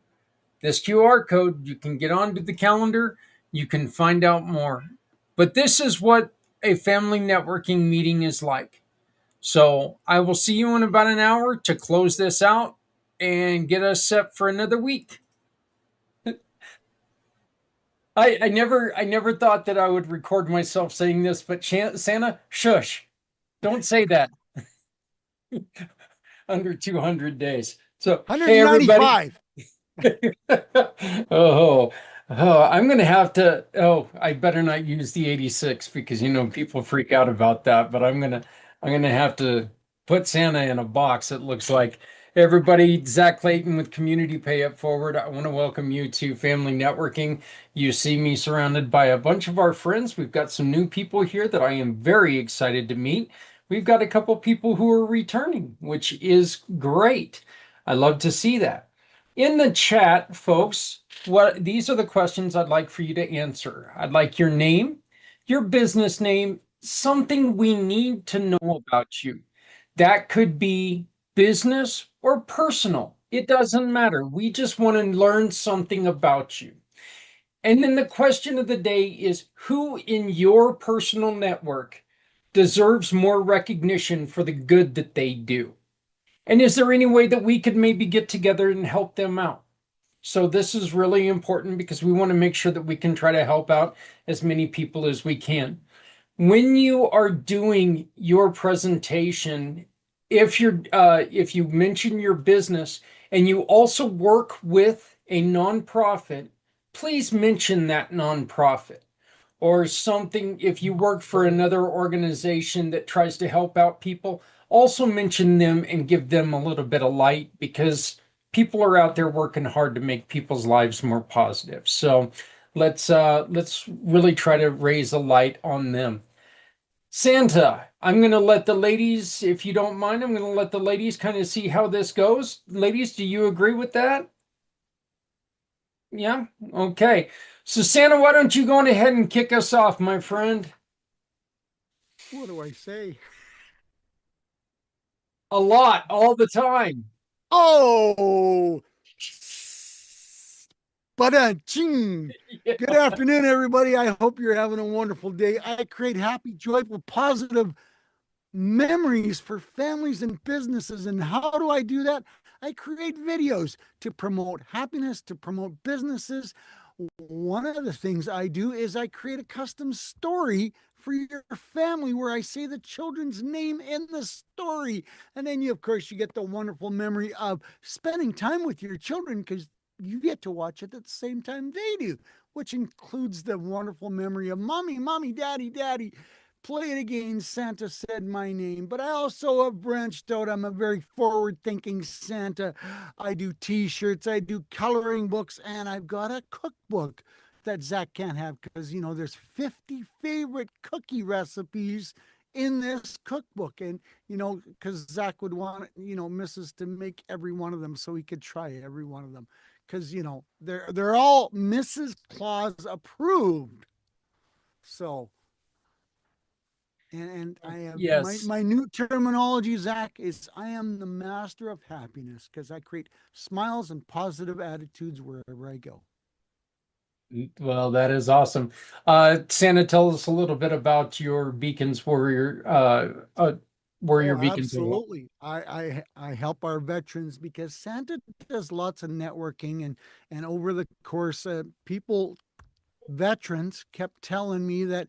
A: This QR code, you can get onto the calendar, you can find out more. But this is what a family networking meeting is like. So I will see you in about an hour to close this out and get us set for another week. I never thought that I would record myself saying this, but Santa, shush, don't say that. Under 200 days. So, hey, everybody.
D: 195.
A: oh, I'm going to have to. Oh, I better not use the 86 because people freak out about that. But I'm gonna have to put Santa in a box. It looks like everybody. Zach Clayton with Community Pay It Forward. I want to welcome you to Family Networking. You see me surrounded by a bunch of our friends. We've got some new people here that I am very excited to meet. We've got a couple people who are returning, which is great. I love to see that. In the chat, folks, these are the questions I'd like for you to answer. I'd like your name, your business name, something we need to know about you. That could be business or personal. It doesn't matter. We just want to learn something about you. And then the question of the day is, who in your personal network deserves more recognition for the good that they do? And is there any way that we could maybe get together and help them out? So this is really important because we want to make sure that we can try to help out as many people as we can. When you are doing your presentation, if you mention your business and you also work with a nonprofit, please mention that nonprofit. Or something, if you work for another organization that tries to help out people, also mention them and give them a little bit of light because people are out there working hard to make people's lives more positive. So let's really try to raise a light on them. Santa, I'm going to let the ladies, if you don't mind, I'm going to let the ladies kind of see how this goes. Ladies, do you agree with that? Yeah? Okay. So Santa, why don't you go on ahead and kick us off, my friend?
D: What do I say?
A: A lot, all the time.
D: Oh, ching.
A: Yeah.
D: Good afternoon, everybody. I hope you're having a wonderful day. I create happy, joyful, positive memories for families and businesses. And how do I do that? I create videos to promote happiness, to promote businesses. One of the things I do is I create a custom story for your family where I say the children's name in the story. And then of course, you get the wonderful memory of spending time with your children because you get to watch it at the same time they do, which includes the wonderful memory of mommy, mommy, daddy, daddy. Play it again. Santa said my name, but I also have branched out. I'm a very forward thinking Santa. I do t-shirts, I do coloring books, and I've got a cookbook that Zach can't have because, there's 50 favorite cookie recipes in this cookbook. And, because Zach would want, Mrs. to make every one of them so he could try every one of them. Because, they're all Mrs. Claus approved. So, and I have
A: Yes.
D: my new terminology, Zach, is I am the master of happiness because I create smiles and positive attitudes wherever I go.
A: Well, that is awesome. Santa, tell us a little bit about your Beacons Warrior,
D: Oh,
A: Warrior Beacons.
D: absolutely. I help our veterans because Santa does lots of networking and over the course, veterans kept telling me that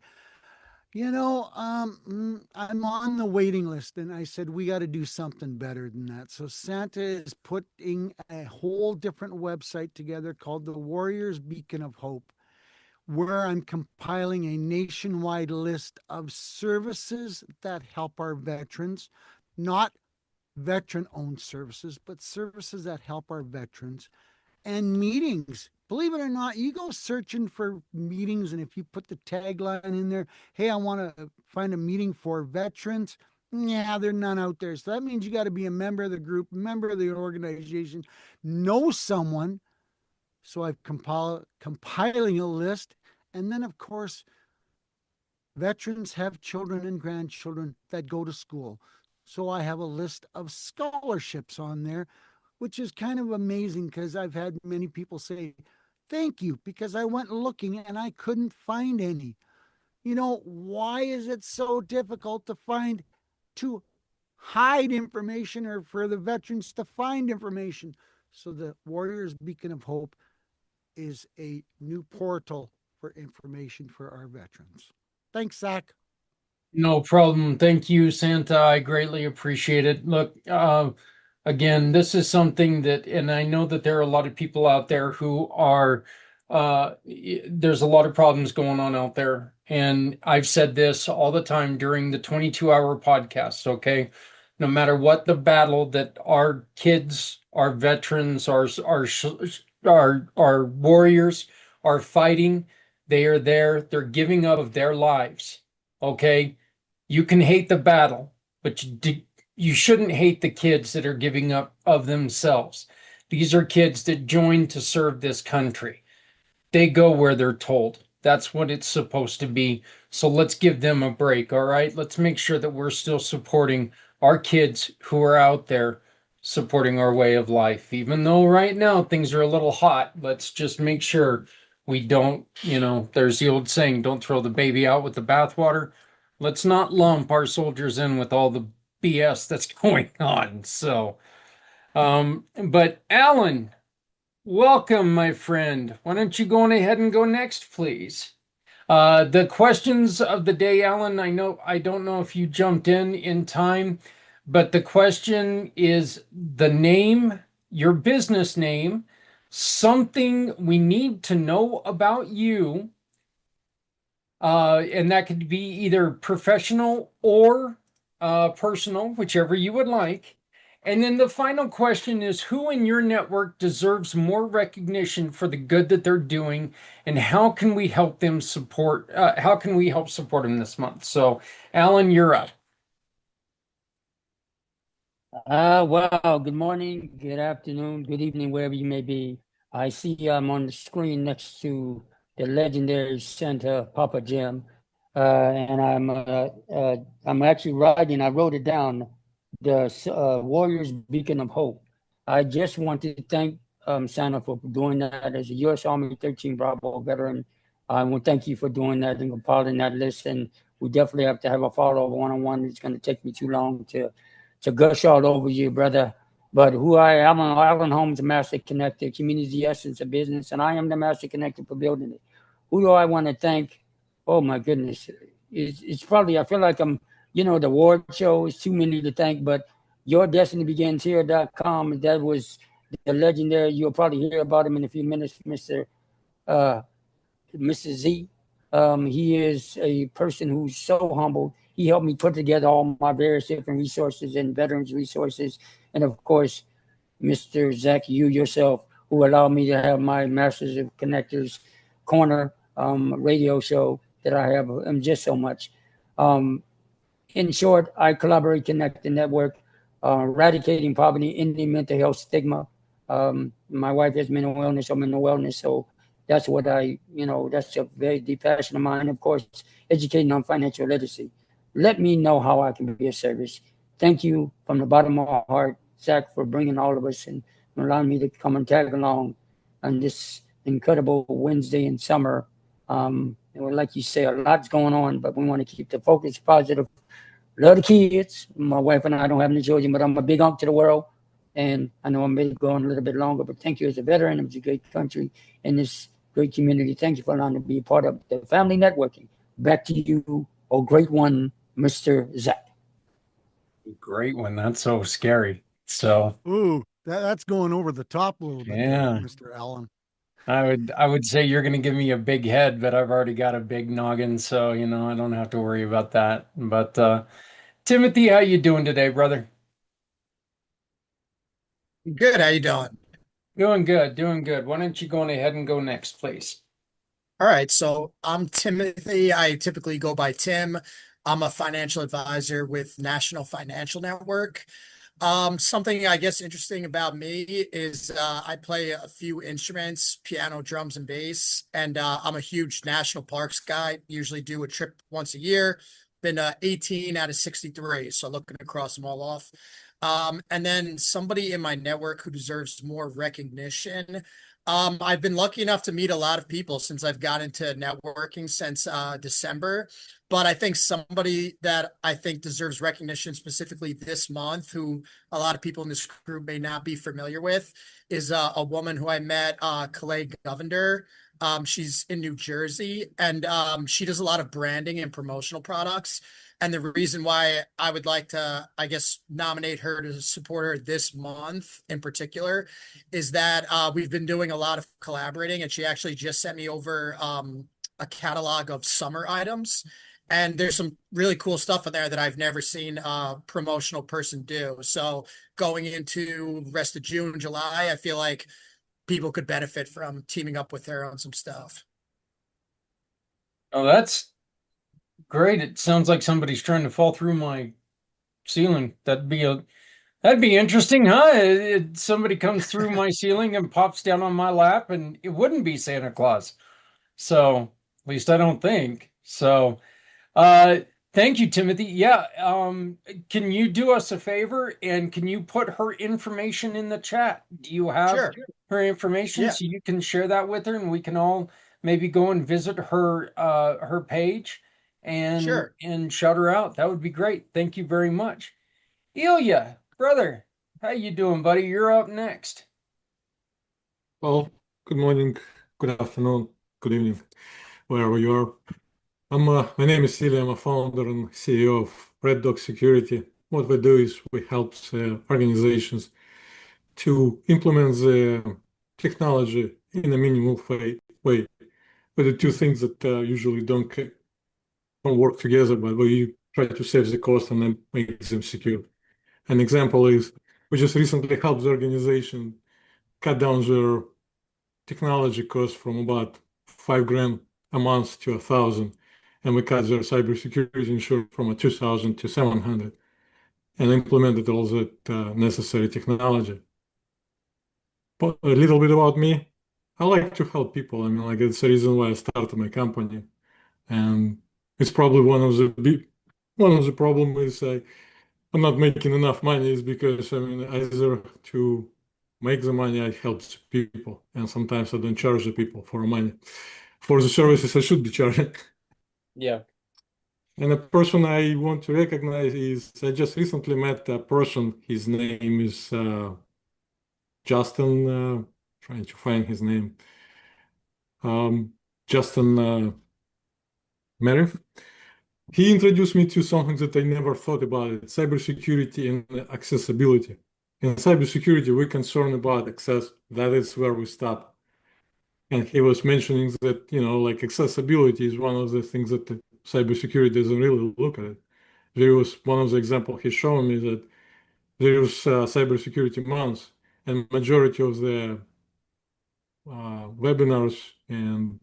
D: I'm on the waiting list. And I said, we got to do something better than that. So Santa is putting a whole different website together called the Warriors Beacon of Hope, where I'm compiling a nationwide list of services that help our veterans, not veteran owned services, but services that help our veterans and meetings. Believe it or not, you go searching for meetings, and if you put the tagline in there, hey, I want to find a meeting for veterans. Yeah, there are none out there. So that means you got to be a member of the group, member of the organization, know someone. So I've compiling a list, And then, of course, veterans have children and grandchildren that go to school. So I have a list of scholarships on there, which is kind of amazing because I've had many people say, thank you, because I went looking and I couldn't find any. You know, why is it so difficult to hide information or for the veterans to find information? So the Warriors Beacon of Hope is a new portal for information for our veterans. Thanks, Zach.
A: No problem. Thank you, Santa. I greatly appreciate it. Look, again, this is something that, and I know that there are a lot of people out there who are, there's a lot of problems going on out there. And I've said this all the time during the 22-hour podcast, okay? No matter what the battle that our kids, our veterans, our warriors are fighting, they are there. They're giving up of their lives, okay? You can hate the battle, but you shouldn't hate the kids that are giving up of themselves. These are kids that joined to serve this country. They go where they're told. That's what it's supposed to be. So let's give them a break, all right? Let's make sure that we're still supporting our kids who are out there supporting our way of life. Even though right now things are a little hot, let's just make sure we don't, there's the old saying, don't throw the baby out with the bathwater. Let's not lump our soldiers in with all the BS that's going on. So, but Alan, welcome, my friend. Why don't you go on ahead and go next, please? The questions of the day, Alan, I don't know if you jumped in time, but the question is the name, your business name, something we need to know about you, and that could be either professional or personal, whichever you would like. And then the final question is who in your network deserves more recognition for the good that they're doing, and how can we help them support? How can we help support them this month? So, Alan, you're up.
E: Well, good morning, good afternoon, good evening, wherever you may be. I see I'm on the screen next to the legendary Santa Papa Jim, and I'm actually writing. I wrote it down. The Warriors Beacon of Hope. I just want to thank Santa for doing that as a U.S. Army 13 Bravo veteran. I want to thank you for doing that and compiling that list. And we definitely have to have a follow-up one-on-one. It's going to take me too long to gush all over you, brother. But who I am, Alan Holmes, Master Connector, community is the essence of business, and I am the Master Connector for building it. Who do I want to thank? Oh, my goodness. It's probably, I feel like I'm, the award show is too many to thank, but yourdestinybegins.here.com, that was the legendary, you'll probably hear about him in a few minutes, Mr. Z. He is a person who's so humble. He helped me put together all my various different resources and veterans resources. And of course, Mr. Zach, you yourself, who allowed me to have my Masters of Connectors Corner radio show that I have just so much. In short, I collaborate, connect, and network, eradicating poverty, ending mental health stigma. My wife has mental illness, I'm mental wellness, so that's what that's a very deep passion of mine. Of course, educating on financial literacy. Let me know how I can be of service. Thank you from the bottom of my heart, Zach, for bringing all of us and allowing me to come and tag along on this incredible Wednesday in summer. And like you say, a lot's going on, but we want to keep the focus positive. Love the kids. My wife and I don't have any children, but I'm a big uncle to the world. And I know I may be going a little bit longer, but thank you as a veteran of this great country and this great community. Thank you for allowing me to be a part of the family networking. Back to you, oh great one, Mr. Zach.
A: Great one. That's so scary. So,
D: Ooh, that's going over the top a little bit there, Mr. Allen.
A: I would say you're going to give me a big head, but I've already got a big noggin, so I don't have to worry about that. But Timothy, how you doing today, brother?
F: Good. How you doing?
A: Doing good, doing good. Why don't you go on ahead and go next, please?
F: All right. So I'm Timothy. I typically go by Tim. I'm a financial advisor with National Financial Network. Something I guess interesting about me is I play a few instruments, piano, drums, and bass, and I'm a huge national parks guy. Usually do a trip once a year. Been 18 out of 63, so looking to cross them all off. And then somebody in my network who deserves more recognition. I've been lucky enough to meet a lot of people since I've got into networking since December. But I think somebody that I think deserves recognition specifically this month, who a lot of people in this group may not be familiar with, is a woman who I met, Calais Govender. She's in New Jersey, and she does a lot of branding and promotional products. And the reason why I would like to, I guess, nominate her to support her this month in particular is that we've been doing a lot of collaborating, and she actually just sent me over a catalog of summer items. And there's some really cool stuff in there that I've never seen a promotional person do. So going into rest of June, July, I feel like people could benefit from teaming up with her on some stuff.
A: Oh, that's great. It sounds like somebody's trying to fall through my ceiling. That'd be interesting, huh? Somebody comes through my ceiling and pops down on my lap, and it wouldn't be Santa Claus. So, at least I don't think. So, uh, thank you, Timothy. Yeah, can you do us a favor and can you put her information in the chat? Do you have
F: Sure.
A: her information
F: Yeah.
A: so you can share that with her and we can all maybe go and visit her page and
F: Sure.
A: shout her out? That would be great. Thank you very much. Ilya, brother, how you doing, buddy? You're up next.
G: Well, good morning, good afternoon, good evening, wherever you are. My name is Ilya. I'm a founder and CEO of Red Dog Security. What we do is we help organizations to implement the technology in a minimal way. We do two things that usually don't work together, but we try to save the cost and then make them secure. An example is we just recently helped the organization cut down their technology costs from about $5,000 a month to $1,000, and we cut their cybersecurity insurance from a $2,000 to $700, and implemented all that necessary technology. But a little bit about me, I like to help people. I mean, like it's the reason why I started my company, and it's probably one of the problem is I'm not making enough money is because I mean either to make the money I help people, and sometimes I don't charge the people for money for the services I should be charging.
A: Yeah.
G: And a person I want to recognize is I just recently met a person. His name is Justin. Trying to find his name. Justin Merriff. He introduced me to something that I never thought about it: cybersecurity and accessibility. In cybersecurity, we're concerned about access. That is where we stop. And he was mentioning that, like accessibility is one of the things that the cybersecurity doesn't really look at. There was one of the examples he showed me that there was cybersecurity months, and majority of the webinars and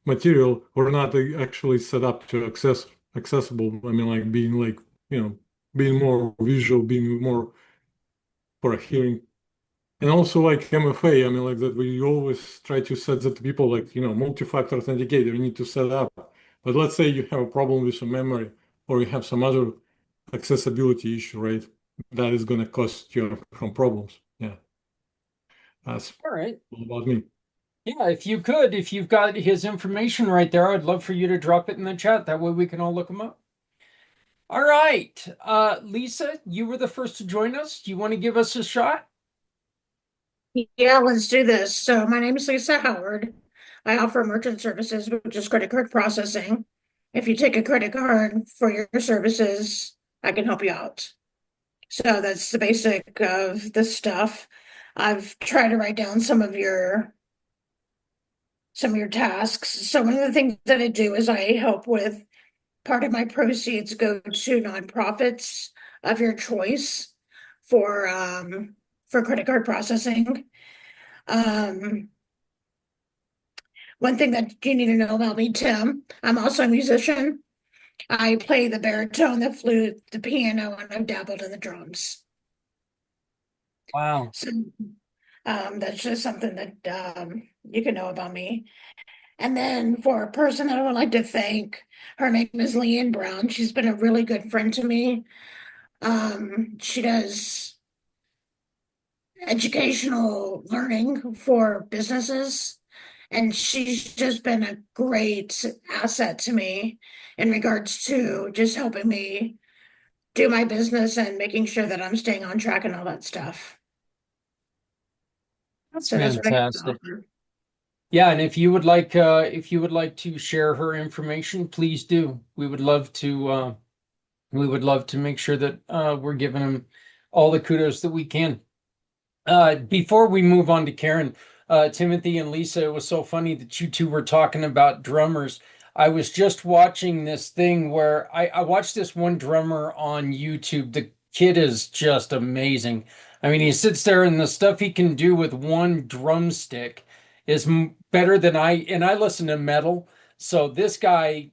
G: material were not actually set up to accessible. I mean, like being more visual, being more for a hearing. And also like MFA, I mean, like that we always try to set that to people like, multi-factor authenticator you need to set up. But let's say you have a problem with some memory or you have some other accessibility issue, right? That is going to cost you some problems. Yeah. That's
A: All right.
G: all about me.
A: Yeah, if you've got his information right there, I'd love for you to drop it in the chat. That way we can all look him up. All right. Lisa, you were the first to join us. Do you want to give us a shot?
H: Yeah, let's do this. So my name is Lisa Howard. I offer merchant services, which is credit card processing. If you take a credit card for your services, I can help you out. So that's the basic of the stuff. I've tried to write down some of your tasks. So one of the things that I do is I help with part of my proceeds go to nonprofits of your choice for credit card processing. One thing that you need to know about me, Tim, I'm also a musician. I play the baritone, the flute, the piano, and I've dabbled in the drums.
A: Wow.
H: So that's just something that you can know about me. And then for a person that I would like to thank, her name is Leanne Brown. She's been a really good friend to me. She does educational learning for businesses, and she's just been a great asset to me in regards to just helping me do my business and making sure that I'm staying on track and all that stuff.
A: That's
H: So that's what I have to
A: fantastic.
H: offer.
A: Yeah, and if you would like to share her information, please do. We would love to make sure that we're giving them all the kudos that we can. Before we move on to Karen, Timothy and Lisa, it was so funny that you two were talking about drummers. I was just watching this thing where I watched this one drummer on YouTube. The kid is just amazing. I mean, he sits there and the stuff he can do with one drumstick is better than and I listen to metal. So this guy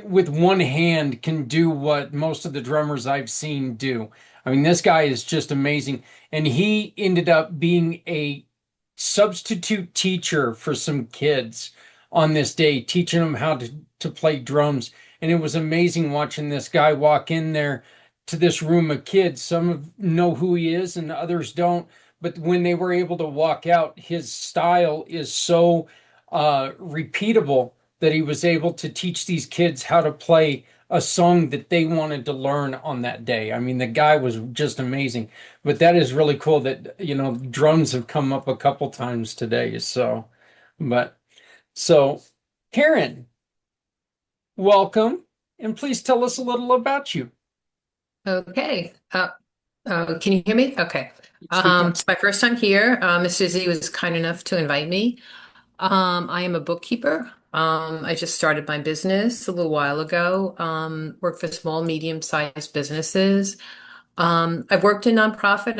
A: with one hand can do what most of the drummers I've seen do. I mean, this guy is just amazing. And he ended up being a substitute teacher for some kids on this day, teaching them how to play drums. And it was amazing watching this guy walk in there to this room of kids. Some know who he is and others don't. But when they were able to walk out, his style is so repeatable that he was able to teach these kids how to play a song that they wanted to learn on that day. I mean, the guy was just amazing. But that is really cool that, drums have come up a couple times today. But so Karen, welcome, and please tell us a little about you.
I: Okay. Can you hear me? Okay.
A: Speaking.
I: It's my first time here. Mr. Z was kind enough to invite me. I am a bookkeeper. I just started my business a little while ago. Work for small, medium-sized businesses. I've worked in nonprofit.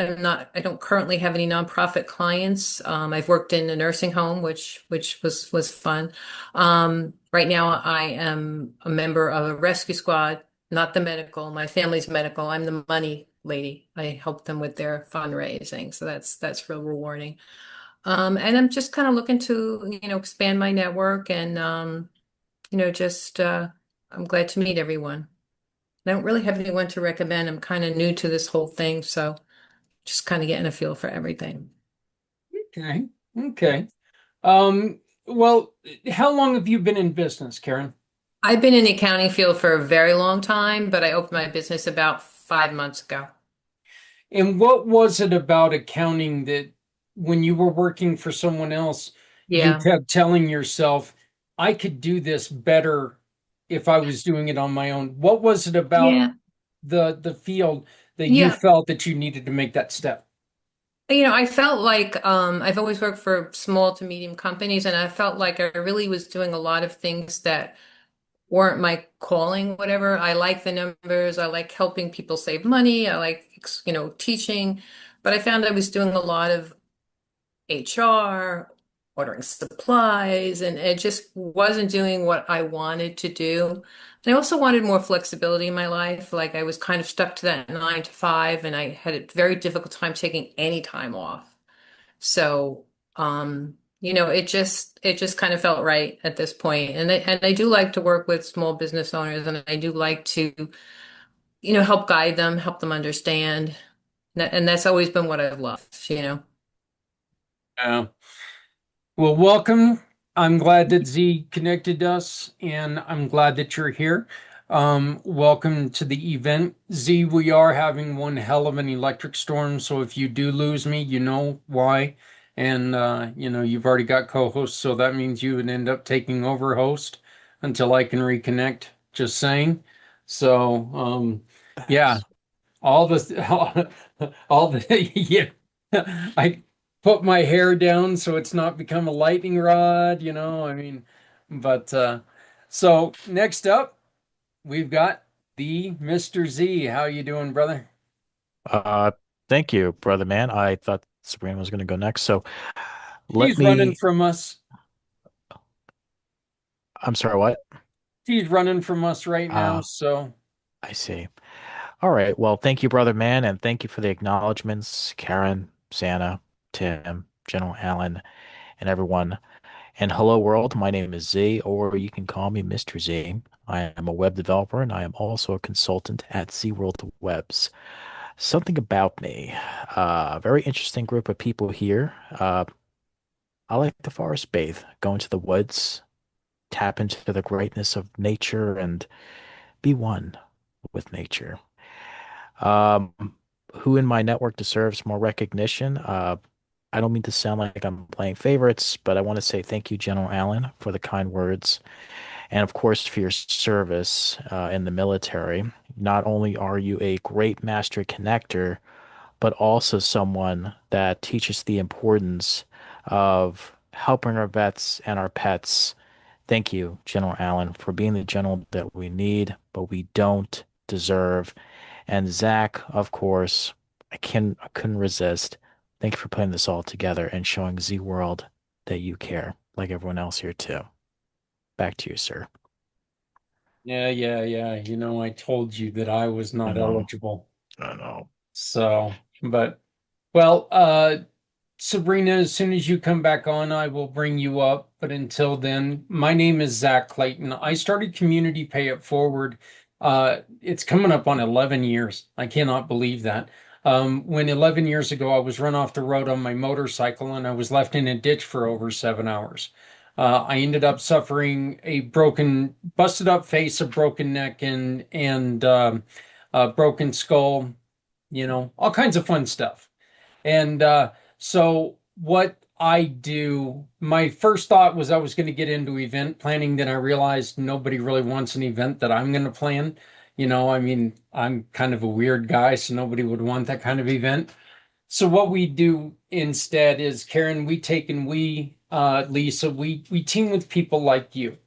I: I don't currently have any nonprofit clients. I've worked in a nursing home, which was fun. Right now I am a member of a rescue squad, not the medical. My family's medical. I'm the money lady. I help them with their fundraising. So that's real rewarding. And I'm just kind of looking to, expand my network and just I'm glad to meet everyone. I don't really have anyone to recommend. I'm kind of new to this whole thing, so just kind of getting a feel for everything.
A: Okay. Okay. Well, how long have you been in business, Karen?
I: I've been in the accounting field for a very long time, but I opened my business about 5 months ago.
A: And what was it about accounting that when you were working for someone else, you
I: Yeah.
A: kept telling yourself, I could do this better if I was doing it on my own? What was it about
I: Yeah.
A: the field that you
I: Yeah.
A: felt that you needed to make that step?
I: I felt like I've always worked for small to medium companies, and I felt like I really was doing a lot of things that weren't my calling, whatever. I like the numbers. I like helping people save money. I like, teaching. But I found I was doing a lot of HR, ordering supplies, and it just wasn't doing what I wanted to do. And I also wanted more flexibility in my life. Like I was kind of stuck to that 9 to 5, and I had a very difficult time taking any time off. So, it just kind of felt right at this point. And I do like to work with small business owners, and I do like to, help guide them, help them understand. And that's always been what I've loved.
A: Yeah. Well, welcome. I'm glad that Z connected us, and I'm glad that you're here. Welcome to the event. Z, we are having one hell of an electric storm, so if you do lose me, you know why. And you've already got co-hosts, so that means you would end up taking over host until I can reconnect. Just saying. So, yeah, all the all the yeah. I put my hair down so it's not become a lightning rod, I mean, but so next up we've got the Mr. Z. How you doing, brother?
C: Uh, Thank you, brother man. I thought Sabrina was going to go next. So let
A: He's running
C: me,
A: from us.
C: I'm sorry, what?
A: He's running from us right now,
C: Uh,
A: so
C: I see. All right. Well, thank you, brother man, and thank you for the acknowledgments, Karen, Santa, Tim, General Allen, and everyone. And hello, world. My name is Z, or you can call me Mr. Z. I am a web developer and I am also a consultant at Z World Webs. Something about me. Very interesting group of people here. I like to forest bathe, go into the woods, tap into the greatness of nature, and be one with nature. Um, who in my network deserves more recognition? I don't mean to sound like I'm playing favorites, but I want to say thank you, General Allen, for the kind words, and of course for your service in the military. Not only are you a great master connector, but also someone that teaches the importance of helping our vets and our pets. Thank you, General Allen, for being the general that we need, but we don't deserve. And Zach, of course, I couldn't resist. Thank you for putting this all together and showing Z World that you care, like everyone else here too. Back to you, sir.
A: Yeah. I told you that I was
C: I
A: not
C: know.
A: eligible.
C: I know.
A: So, but, well, Sabrina, as soon as you come back on, I will bring you up. But until then, my name is Zach Clayton. I started Community Pay It Forward. It's coming up on 11 years. I cannot believe that. When 11 years ago, I was run off the road on my motorcycle and I was left in a ditch for over 7 hours. I ended up suffering a busted up face, a broken neck, and a broken skull. All kinds of fun stuff. And so what I do, my first thought was I was going to get into event planning. Then I realized nobody really wants an event that I'm going to plan. I mean, I'm kind of a weird guy, so nobody would want that kind of event. So what we do instead is, Karen, Lisa, we team with people like you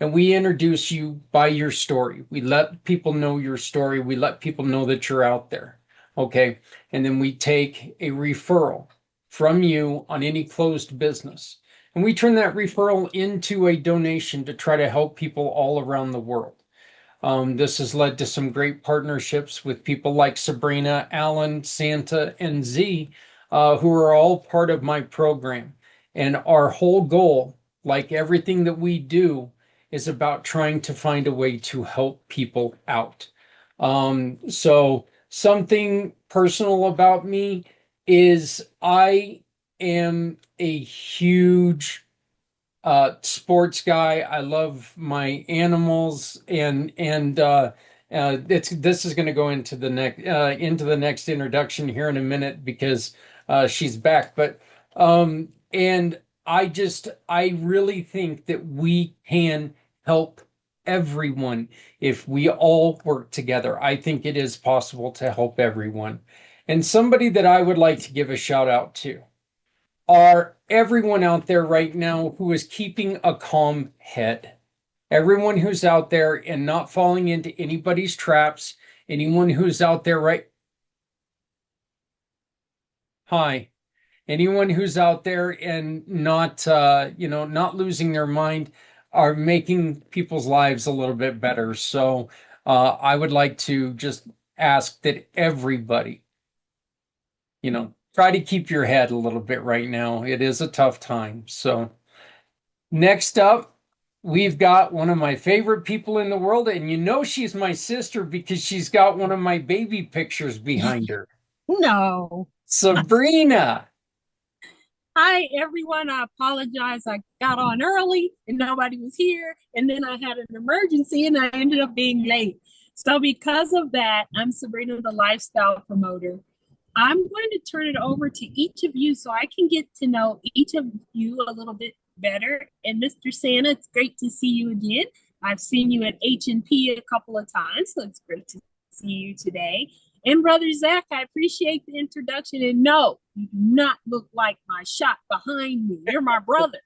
A: and we introduce you by your story. We let people know your story. We let people know that you're out there. Okay. And then we take a referral from you on any closed business. And we turn that referral into a donation to try to help people all around the world. This has led to some great partnerships with people like Sabrina, Alan, Santa, and Z, who are all part of my program. And our whole goal, like everything that we do, is about trying to find a way to help people out. So something personal about me is I am a huge sports guy. I love my animals, and this is going to go into the next introduction here in a minute because she's back. But and I really think that we can help everyone if we all work together. I think it is possible to help everyone. And somebody that I would like to give a shout out to are everyone out there right now who is keeping a calm head. Everyone who's out there and not falling into anybody's traps. Anyone who's out there right. Hi. Anyone who's out there and not losing their mind are making people's lives a little bit better. So I would like to just ask that everybody, try to keep your head a little bit right now. It is a tough time. So next up, we've got one of my favorite people in the world, and she's my sister because she's got one of my baby pictures behind her.
J: No.
A: Sabrina.
J: Hi, everyone. I apologize. I got on early and nobody was here. And then I had an emergency and I ended up being late. So because of that, I'm Sabrina, the lifestyle promoter. I'm going to turn it over to each of you so I can get to know each of you a little bit better. And Mr. Santa, it's great to see you again. I've seen you at H&P a couple of times, so it's great to see you today. And Brother Zach, I appreciate the introduction. And no, you do not look like my shot behind me. You're my brother.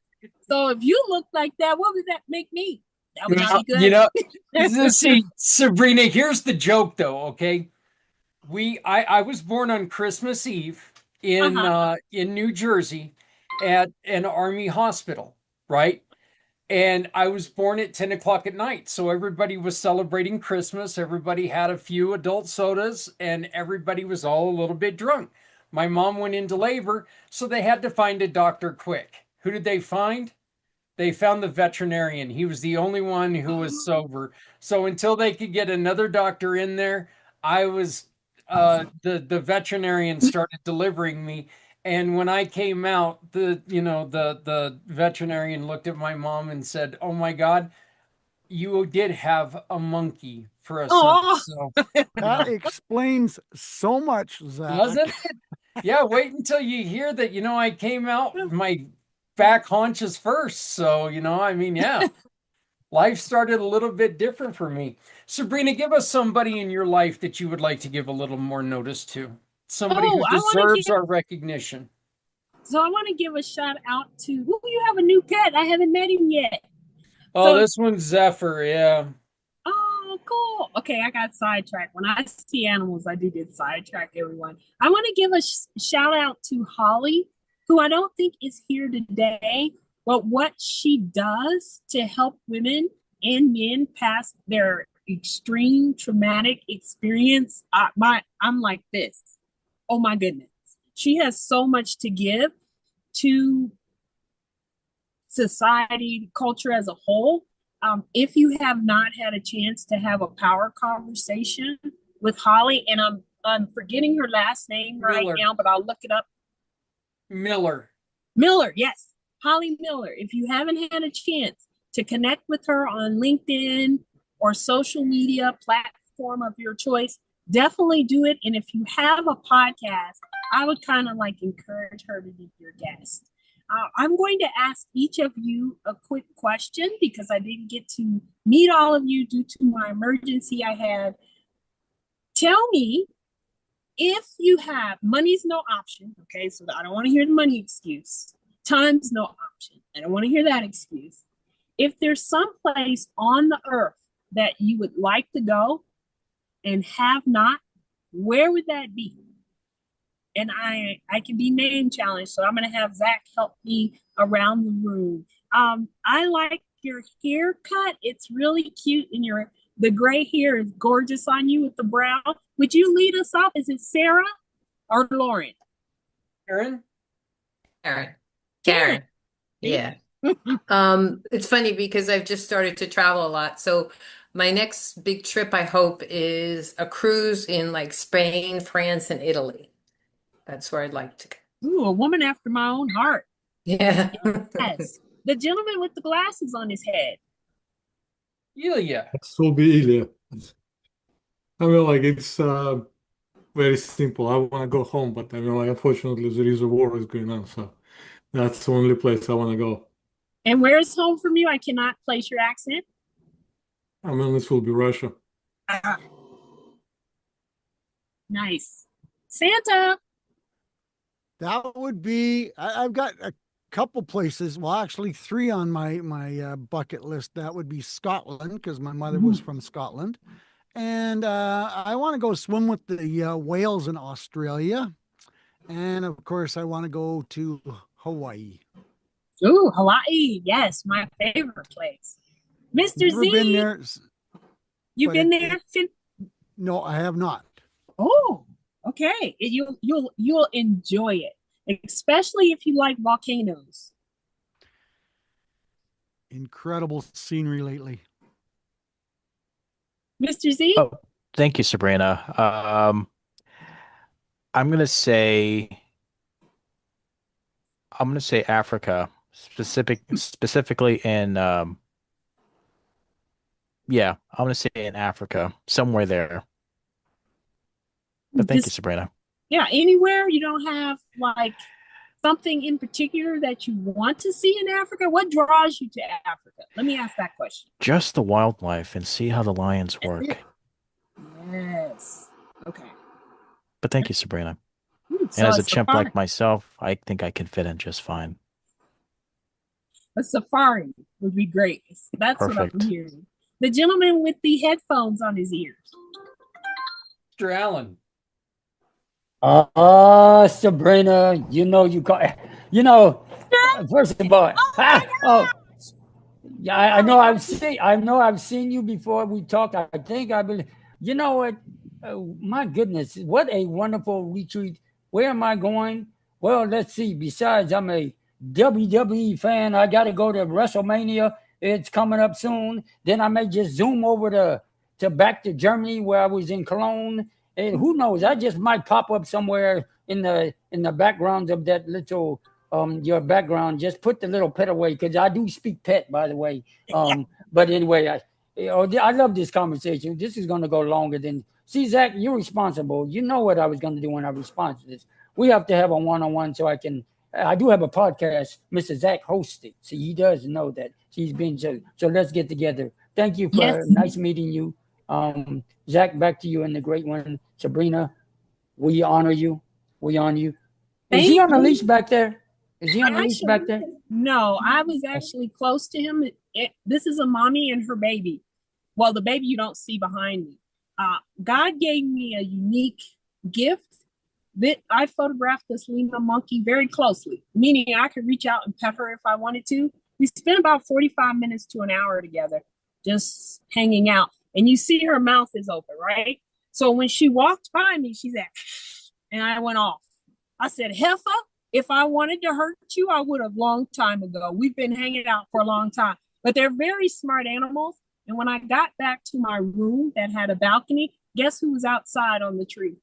J: So if you look like that, what would that make me? That would not be good.
A: See, Sabrina, here's the joke though, okay? I was born on Christmas Eve in New Jersey at an Army hospital, right? And I was born at 10 o'clock at night. So everybody was celebrating Christmas. Everybody had a few adult sodas and everybody was all a little bit drunk. My mom went into labor, so they had to find a doctor quick. Who did they find? They found the veterinarian. He was the only one who was sober. So until they could get another doctor in there, I was the veterinarian started delivering me. And when I came out, the veterinarian looked at my mom and said, "Oh my God, you did have a monkey for a son."
J: Oh,
A: So
D: That explains so much, Zach.
A: doesn't it? Yeah, wait until you hear that, I came out my back haunches first. So, I mean, yeah, life started a little bit different for me. Sabrina, give us somebody in your life that you would like to give a little more notice to. Somebody who
J: oh, I want to
A: deserves
J: give.
A: our recognition.
J: So I want to give a shout out to. Oh, you have a new pet. I haven't met him yet.
A: Oh,
J: So,
A: this one's Zephyr. Yeah.
J: oh, cool. Okay, I got sidetracked. When I see animals, I do get sidetracked, everyone. I want to give a shout out to Holly, who I don't think is here today, but what she does to help women and men pass their extreme traumatic experience. I'm like this. Oh my goodness. She has so much to give to society, culture as a whole. If you have not had a chance to have a power conversation with Holly, and I'm forgetting her last name right
A: Miller.
J: now, but I'll look it up.
A: Miller.
J: Miller, yes, Holly Miller. If you haven't had a chance to connect with her on LinkedIn or social media platform of your choice, definitely do it. And if you have a podcast, I would kind of like encourage her to be your guest. I'm going to ask each of you a quick question because I didn't get to meet all of you due to my emergency I had. Tell me, if you have, money's no option, okay? So I don't want to hear the money excuse. Time's no option. I don't want to hear that excuse. If there's some place on the earth that you would like to go and have not, where would that be? And I can be name challenged, so I'm going to have Zach help me around the room. I like your haircut. It's really cute, and the gray hair is gorgeous on you with the brown. Would you lead us off? Is it Sarah or Lauren?
A: Karen?
I: Karen. Yeah. It's funny because I've just started to travel a lot. So my next big trip, I hope, is a cruise in like Spain, France, and Italy. That's where I'd like to go.
J: Ooh, a woman after my own heart.
I: Yeah.
J: Yes. The gentleman with the glasses on his head.
A: Ilya.
G: This will be Ilya. I mean, like, it's very simple. I want to go home, but I mean, like, unfortunately, there is a war is going on, so that's the only place I want to go.
J: And where is home from you? I cannot place your accent.
G: I mean, this will be Russia.
J: Nice. Santa.
D: That would be, I've got a couple places, well, actually 3 on my bucket list. That would be Scotland, because my mother was from Scotland. And I want to go swim with the whales in Australia. And of course, I want to go to Hawaii.
J: Ooh, Hawaii. Yes, my favorite place. Mr.
D: Never
J: Z.
D: been there.
J: You've been there?
D: No, I have not.
J: Oh, okay. You'll enjoy it, especially if you like volcanoes.
D: Incredible scenery lately.
J: Mr. Z?
C: Oh, thank you, Sabrina. I'm gonna say Africa, specifically in yeah, I'm gonna say in Africa, somewhere there. But thank you, Sabrina.
J: Yeah, anywhere. You don't have like something in particular that you want to see in Africa? What draws you to Africa? Let me ask that question.
C: Just the wildlife and see how the lions work.
J: Yes. Okay.
C: But thank you, Sabrina.
J: So
C: and as a chimp like myself, I think I can fit in just fine.
J: A safari would be great. That's
C: Perfect.
J: What I'm hearing. The gentleman with the headphones on his ears.
A: Mr. Allen.
E: Sabrina, first of all, yeah, I know I've seen you before we talked. I think I've been, you know what? My goodness, what a wonderful retreat. Where am I going? Well, let's see. Besides, I'm a WWE fan. I got to go to WrestleMania. It's coming up soon. Then I may just zoom over to back to Germany where I was in Cologne. And who knows? I just might pop up somewhere in the background of that little your background. Just put the little pet away, because I do speak pet, by the way. But anyway, I love this conversation. This is going to go longer than. See, Zach, you're responsible. You know what I was going to do when I respond to this. We have to have a one-on-one so I can. I do have a podcast. Mr. Zach hosts it. See, he does know that. He's been so let's get together. Thank you for nice meeting you. Zach, back to you and the great one. Sabrina, we honor you. We honor you. Is he on the leash back there? Is he on the leash back there?
J: No, I was actually close to him. This is a mommy and her baby. Well, the baby you don't see behind me. God gave me a unique gift that I photographed this Lima monkey very closely, meaning I could reach out and pet her if I wanted to. We spent about 45 minutes to an hour together, just hanging out. And you see her mouth is open, right? So when she walked by me, she's like, and I went off. I said, Heffa, if I wanted to hurt you, I would have long time ago. We've been hanging out for a long time. But they're very smart animals. And when I got back to my room that had a balcony, guess who was outside on the tree?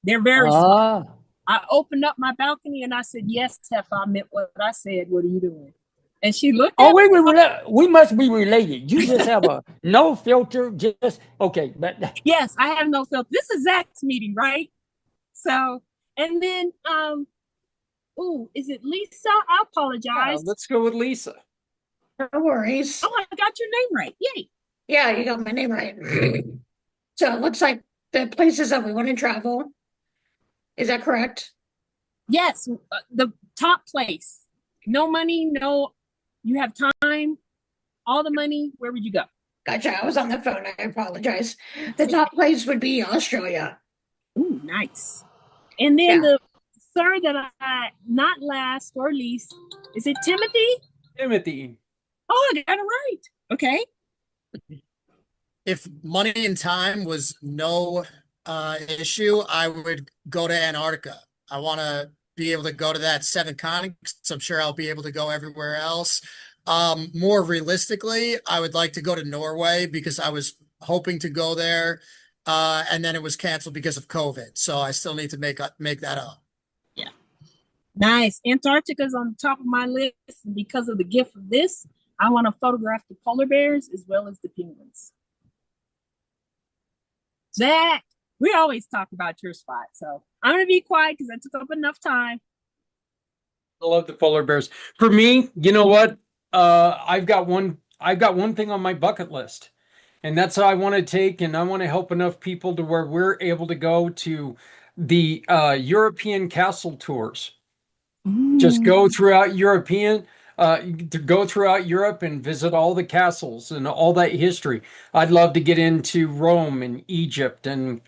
J: They're very smart. I opened up my balcony and I said, yes, Heffa, I meant what I said. What are you doing? And she looked at me.
E: We must be related. You just have a no filter. Just okay. But
J: yes, I have no filter. This is Zach's meeting, right? So, and then, is it Lisa? I apologize.
A: Let's go with Lisa.
H: No worries.
J: Oh, I got your name right. Yay.
H: Yeah, you got my name right. So it looks like the places that we want to travel. Is that correct?
J: Yes, the top place. No money, you have time, all the money. Where would you go?
H: Gotcha. I was on the phone. I apologize. The top place would be Australia.
J: Ooh, nice. And then the sir that I, not last or least, is it Timothy?
A: Timothy.
J: Oh, I got it right. Okay.
F: If money and time was no issue, I would go to Antarctica. I want to be able to go to that 7 continents. I'm sure I'll be able to go everywhere else. More realistically, I would like to go to Norway because I was hoping to go there, and then it was canceled because of COVID. So I still need to make that up.
J: Yeah. Nice. Antarctica is on the top of my list. And because of the gift of this, I want to photograph the polar bears as well as the penguins. Zach, we always talk about your spot, so I'm going to be quiet because I took up enough time.
A: I love the polar bears. For me, you know what? I've got one thing on my bucket list, and that's how I want to take, and I want to help enough people to where we're able to go to the European castle tours. Just go throughout Europe and visit all the castles and all that history. I'd love to get into Rome and Egypt and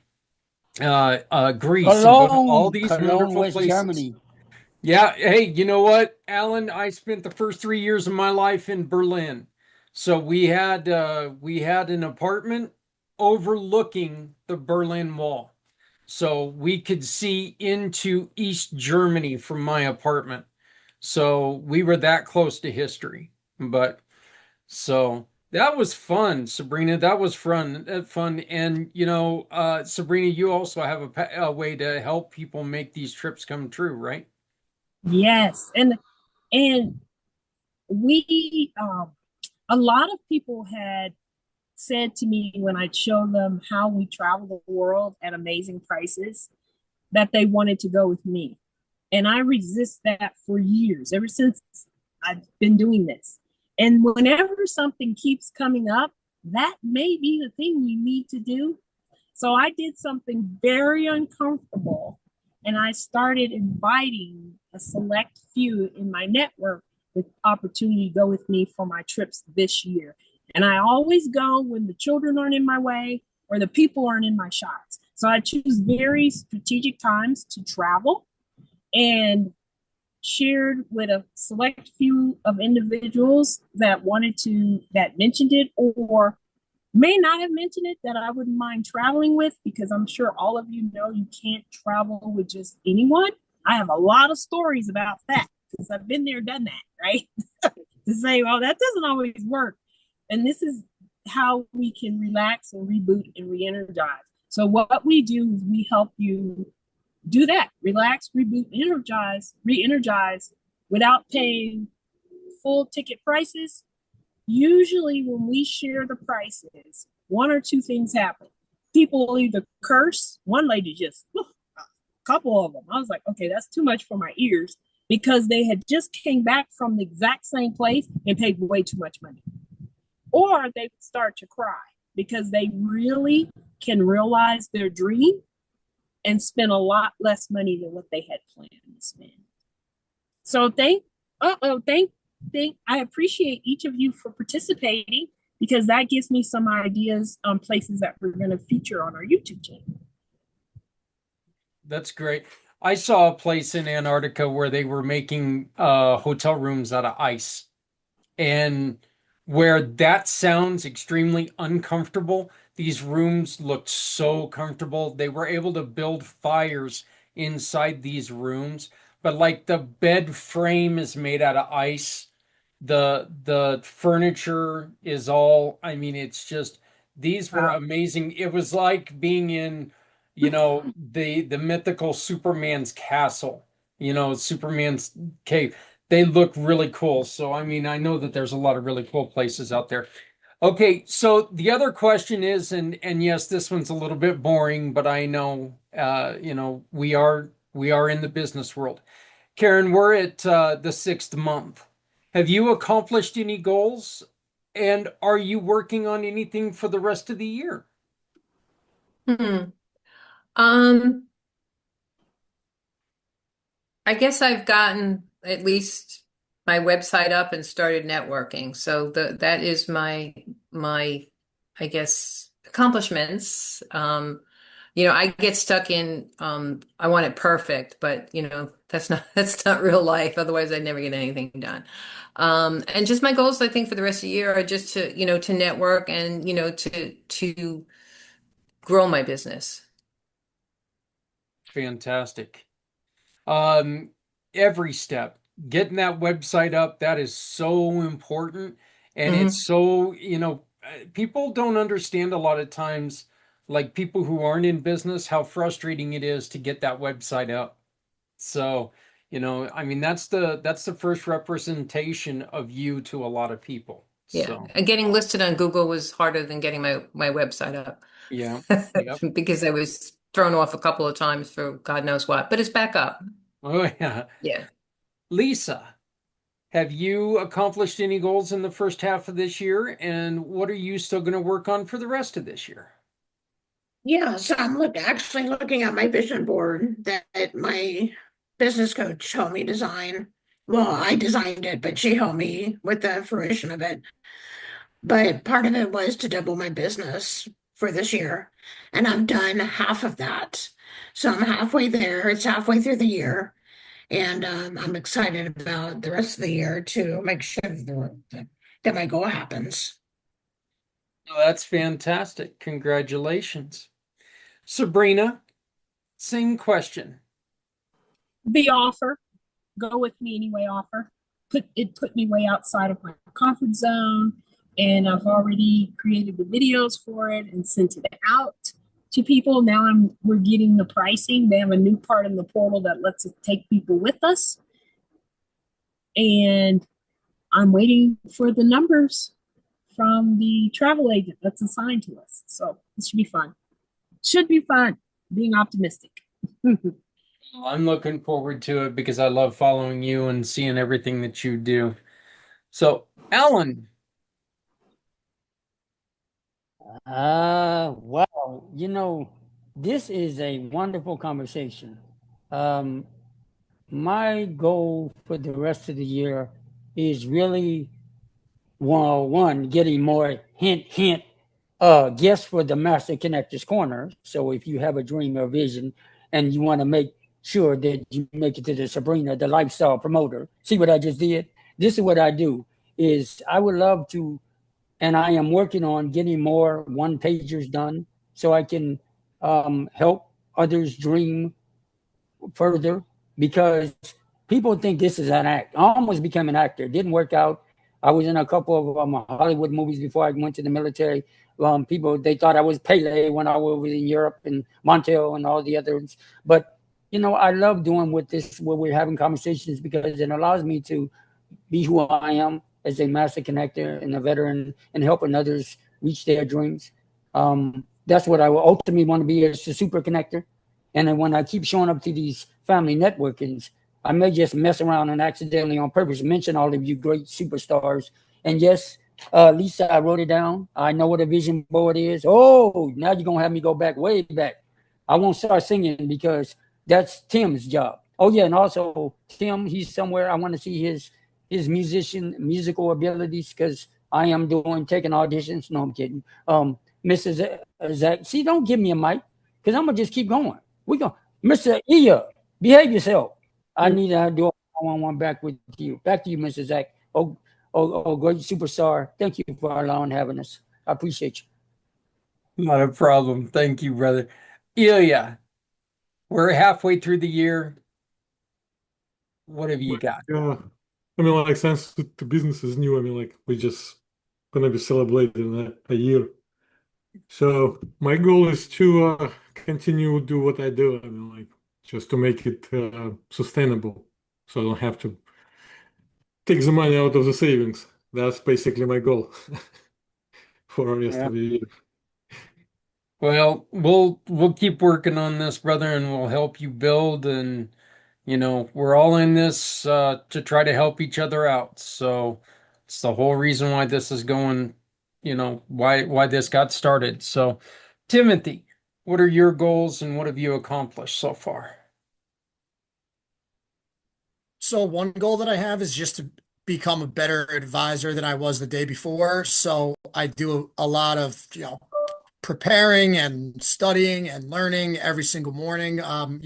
A: Greece,
E: Cologne,
A: and all these wonderful
E: West
A: places.
E: Germany.
A: Yeah, hey, you know what, Alan? I spent the first 3 years of my life in Berlin, so we had an apartment overlooking the Berlin Wall, so we could see into East Germany from my apartment. So we were that close to history, but so. That was fun, Sabrina. That was fun. And Sabrina, you also have a way to help people make these trips come true, right?
J: Yes, and we a lot of people had said to me when I showed them how we travel the world at amazing prices that they wanted to go with me, and I resist that for years, ever since I've been doing this. And whenever something keeps coming up, that may be the thing we need to do. So I did something very uncomfortable, and I started inviting a select few in my network with opportunity to go with me for my trips this year. And I always go when the children aren't in my way or the people aren't in my shots. So I choose very strategic times to travel, and shared with a select few of individuals that mentioned it or may not have mentioned it that I wouldn't mind traveling with, because I'm sure all of you know you can't travel with just anyone. I have a lot of stories about that because I've been there, done that, right? To say, well, that doesn't always work. And this is how we can relax and reboot and re-energize. So what we do is we help you do that, relax, reboot, re-energize without paying full ticket prices. Usually when we share the prices, one or two things happen. People will either curse. One lady just, a couple of them. I was like, okay, that's too much for my ears, because they had just came back from the exact same place and paid way too much money. Or they would start to cry because they really can realize their dream and spend a lot less money than what they had planned to spend. So I appreciate each of you for participating, because that gives me some ideas on places that we're going to feature on our YouTube channel.
A: That's great. I saw a place in Antarctica where they were making hotel rooms out of ice, and where that sounds extremely uncomfortable, these rooms looked so comfortable. They were able to build fires inside these rooms, but like the bed frame is made out of ice. The furniture is all, I mean, it's just, these were amazing. It was like being in, the mythical Superman's castle, Superman's cave. They look really cool. So, I mean, I know that there's a lot of really cool places out there. Okay, so the other question is, and yes, this one's a little bit boring, but I know, we are in the business world. Karen, we're at the 6th month. Have you accomplished any goals? And are you working on anything for the rest of the year?
I: I guess I've gotten at least my website up and started networking. So that is my I guess accomplishments. I get stuck in I want it perfect, but that's not real life. Otherwise I'd never get anything done. And just my goals, I think, for the rest of the year are just to network and to grow my business.
A: Fantastic. Every step, getting that website up, that is so important. And it's so, people don't understand a lot of times, like people who aren't in business, how frustrating it is to get that website up. So, I mean, that's the first representation of you to a lot of people.
I: Yeah.
A: So,
I: And getting listed on Google was harder than getting my website up.
A: yeah. Yep.
I: Because I was thrown off a couple of times for God knows what, but it's back up.
A: Oh, yeah.
I: Yeah.
A: Lisa, have you accomplished any goals in the first half of this year? And what are you still going to work on for the rest of this year?
H: Yeah, so I'm actually looking at my vision board that my business coach helped me design. Well, I designed it, but she helped me with the fruition of it. But part of it was to double my business for this year. And I've done half of that. So I'm halfway there. It's halfway through the year. And I'm excited about the rest of the year to make sure that my goal happens.
A: Oh, that's fantastic. Congratulations. Sabrina, same question.
J: The offer, go with me anyway offer. Put me way outside of my comfort zone. And I've already created the videos for it and sent it out to people. Now we're getting the pricing. They have a new part in the portal that lets us take people with us. And I'm waiting for the numbers from the travel agent that's assigned to us. So it should be fun. Should be fun, being optimistic.
A: I'm looking forward to it because I love following you and seeing everything that you do. So, Alan.
E: Wow. This is a wonderful conversation. My goal for the rest of the year is really, one, getting more hint, guests for the Master Connectors Corner. So if you have a dream or vision and you want to make sure that you make it to the Sabrina, the lifestyle promoter, see what I just did? This is what I do, is I would love to and I am working on getting more one pagers done so I can help others dream further, because people think this is an act. I almost became an actor. It didn't work out. I was in a couple of Hollywood movies before I went to the military. People, they thought I was Pele when I was in Europe and Montel and all the others. But, I love doing with this, where we're having conversations, because it allows me to be who I am as a master connector and a veteran, and helping others reach their dreams. That's what I will ultimately want to be, as a super connector. And then when I keep showing up to these family networkings, I may just mess around and accidentally on purpose mention all of you great superstars. And yes, Lisa, I wrote it down. I know what a vision board is. Oh, now you're going to have me go back, way back. I won't start singing because that's Tim's job. Oh, yeah. And also, Tim, he's somewhere. I want to see his musical abilities, because I am taking auditions. No, I'm kidding. Mrs. Zach, see, don't give me a mic, because I'm going to just keep going. We go, Mr. Ilya, behave yourself. I need to do a one-on-one back with you. Back to you, Mr. Zach. Oh, great superstar. Thank you for allowing having us. I appreciate you.
A: Not a problem. Thank you, brother. Ilya, we're halfway through the year. What have you got?
G: Yeah, I mean, like, since the business is new, I mean, like, we just gonna be celebrating a year. So my goal is to continue do what I do. I mean, like, just to make it sustainable, so I don't have to take the money out of the savings. That's basically my goal for the rest of the year.
A: Well, we'll keep working on this, brother, and we'll help you build. And we're all in this to try to help each other out. So it's the whole reason why this is going. Why this got started. So, Timothy, what are your goals and what have you accomplished so far?
F: So one goal that I have is just to become a better advisor than I was the day before. So I do a lot of, preparing and studying and learning every single morning,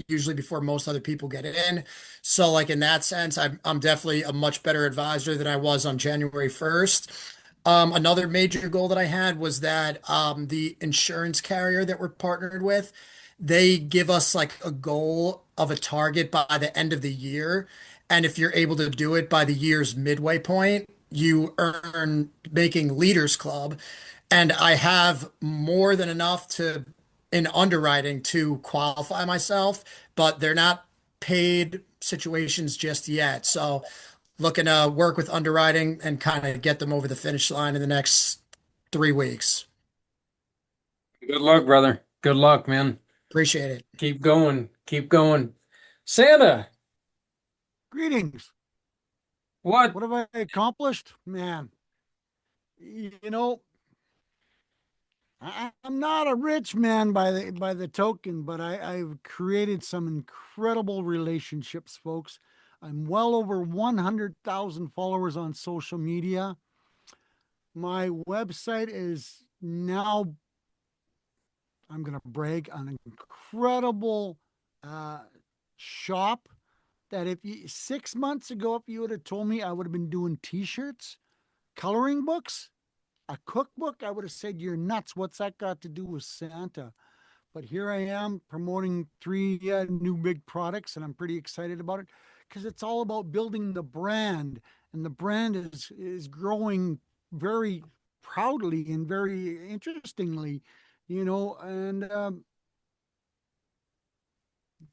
F: usually before most other people get in. So like in that sense, I'm definitely a much better advisor than I was on January 1st. Another major goal that I had was that the insurance carrier that we're partnered with, they give us like a goal of a target by the end of the year. And if you're able to do it by the year's midway point, you earn making Leaders Club. And I have more than enough in underwriting to qualify myself, but they're not paid situations just yet. So looking to work with underwriting and kind of get them over the finish line in the next 3 weeks.
A: Good luck, brother. Good luck, man.
F: Appreciate it.
A: Keep going. Keep going. Santa,
D: Greetings.
A: what?
D: What have I accomplished? Man, I'm not a rich man by the token, but I've created some incredible relationships, folks. I'm well over 100,000 followers on social media. My website is now, I'm going to brag, an incredible shop that if you 6 months ago, if you would have told me, I would have been doing t-shirts, coloring books, a cookbook, I would have said, you're nuts. What's that got to do with Santa? But here I am promoting 3 new big products, and I'm pretty excited about it, because it's all about building the brand, and the brand is growing very proudly and very interestingly, and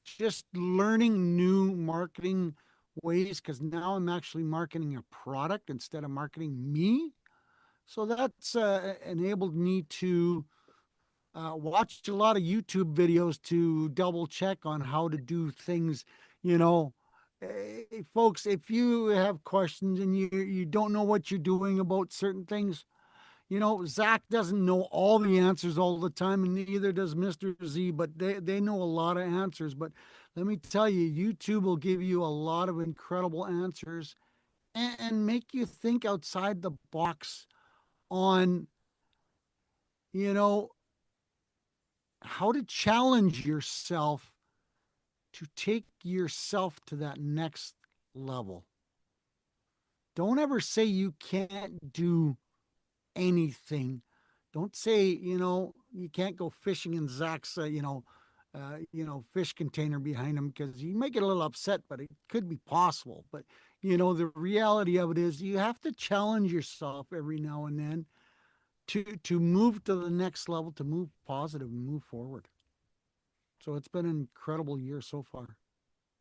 D: just learning new marketing ways, because now I'm actually marketing a product instead of marketing me. So that's enabled me to watch a lot of YouTube videos to double check on how to do things. You know, Folks, if you have questions and you don't know what you're doing about certain things, Zach doesn't know all the answers all the time, and neither does Mr. Z, but they know a lot of answers. But let me tell you, YouTube will give you a lot of incredible answers, and make you think outside the box on, you know, how to challenge yourself to take yourself to that next level. Don't ever say you can't do anything. Don't say, you can't go fishing in Zach's, fish container behind him, because you may get a little upset, but it could be possible. But, the reality of it is you have to challenge yourself every now and then to move to the next level, to move positive and move forward. So it's been an incredible year so far.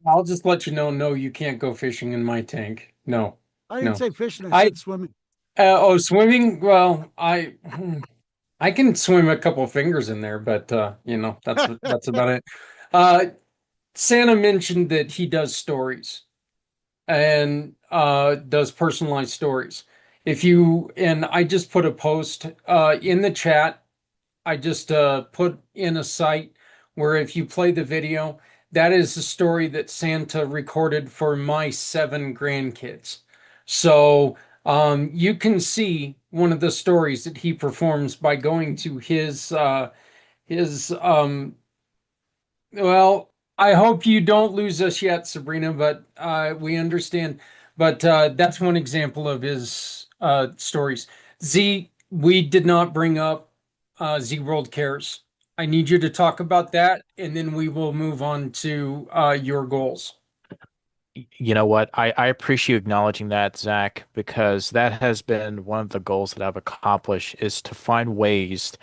A: I'll just let you know, no, you can't go fishing in my tank. No.
D: I didn't
A: No.
D: say fishing, I said swimming.
A: Swimming. Well, I can swim a couple of fingers in there, but that's about it. Santa mentioned that he does stories and does personalized stories. And I just put a post in the chat. I just put in a site where if you play the video, that is the story that Santa recorded for my 7 grandkids. So you can see one of the stories that he performs by going to his well, I hope you don't lose us yet, Sabrina, but we understand. But that's one example of his stories. Z, we did not bring up Z World Cares. I need you to talk about that, and then we will move on to your goals.
C: You know what? I appreciate you acknowledging that, Zach, because that has been one of the goals that I've accomplished is to find ways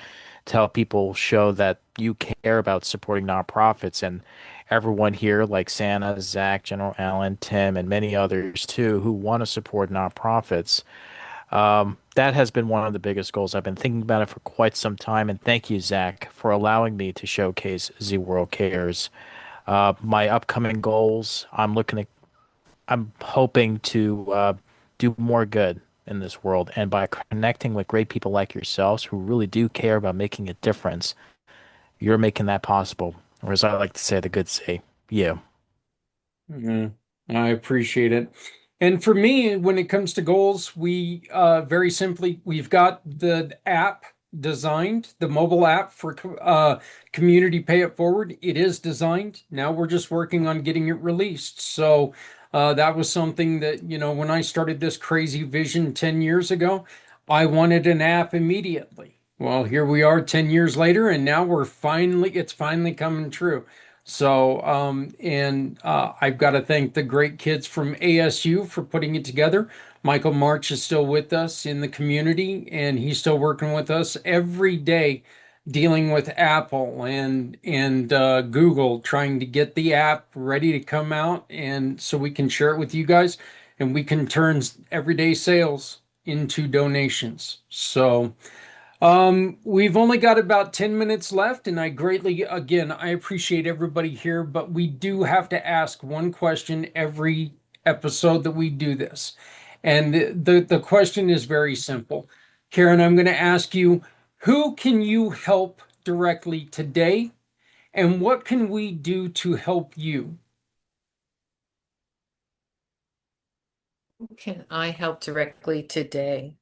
C: to help people show that you care about supporting nonprofits. And everyone here, like Santa, Zach, General Allen, Tim, and many others too, who want to support nonprofits. That has been one of the biggest goals. I've been thinking about it for quite some time. And thank you, Zach, for allowing me to showcase Z World Cares. My upcoming goals, I'm hoping to do more good in this world. And by connecting with great people like yourselves who really do care about making a difference, you're making that possible. Or as I like to say, the good say, you.
A: I appreciate it. And for me, when it comes to goals, we very simply, we've got the app designed, the mobile app for Community Pay It Forward. It is designed. Now we're just working on getting it released. So that was something that, when I started this crazy vision 10 years ago, I wanted an app immediately. Well, here we are 10 years later, and now it's finally coming true. So, I've got to thank the great kids from ASU for putting it together. Michael March is still with us in the community, and he's still working with us every day, dealing with Apple and Google, trying to get the app ready to come out, and so we can share it with you guys, and we can turn everyday sales into donations. So. We've only got about 10 minutes left, and I appreciate everybody here, but we do have to ask one question every episode that we do this. And the question is very simple. Karen, I'm going to ask you, who can you help directly today, and what can we do to help you?
I: Who can I help directly today?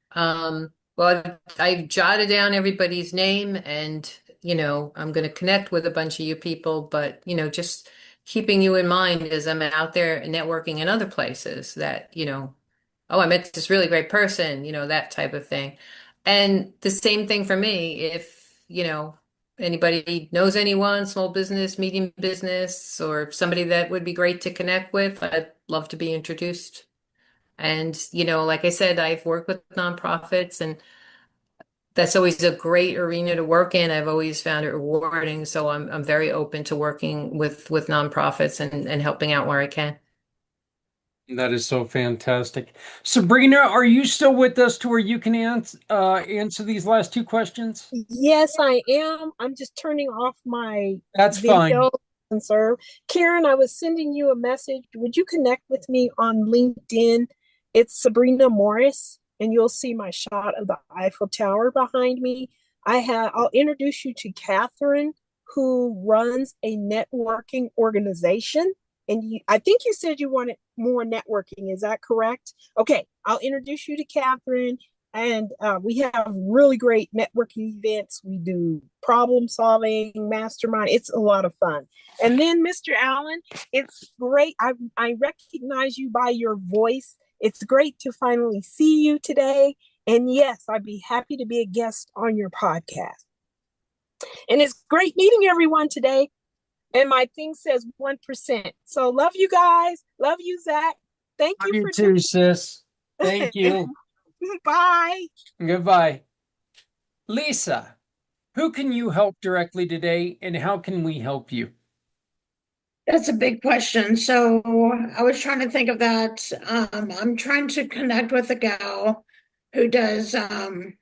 I: Well, I jotted down everybody's name and, I'm going to connect with a bunch of you people, but, just keeping you in mind as I'm out there networking in other places that, oh, I met this really great person, that type of thing. And the same thing for me, if, anybody knows anyone, small business, medium business, or somebody that would be great to connect with, I'd love to be introduced. And, like I said, I've worked with nonprofits, and that's always a great arena to work in. I've always found it rewarding. So I'm very open to working with nonprofits and helping out where I can.
A: That is so fantastic. Sabrina, are you still with us to where you can answer these last 2 questions?
J: Yes, I am. I'm just turning off my
A: That's fine.
J: and serve. Karen, I was sending you a message. Would you connect with me on LinkedIn? It's Sabrina Morris, and you'll see my shot of the Eiffel Tower behind me. I'll introduce you to Catherine, who runs a networking organization. And I think you said you wanted more networking. Is that correct? Okay, I'll introduce you to Catherine. And we have really great networking events. We do problem solving, mastermind. It's a lot of fun. And then, Mr. Allen, it's great. I recognize you by your voice. It's great to finally see you today. And yes, I'd be happy to be a guest on your podcast. And it's great meeting everyone today. And my thing says 1%. So love you guys. Love you, Zach. Thank
A: Love
J: you
A: you
J: for
A: too, sis. Thank you.
J: Bye.
A: Goodbye. Lisa, who can you help directly today, and how can we help you?
H: That's a big question. So I was trying to think of that. I'm trying to connect with a gal who does, and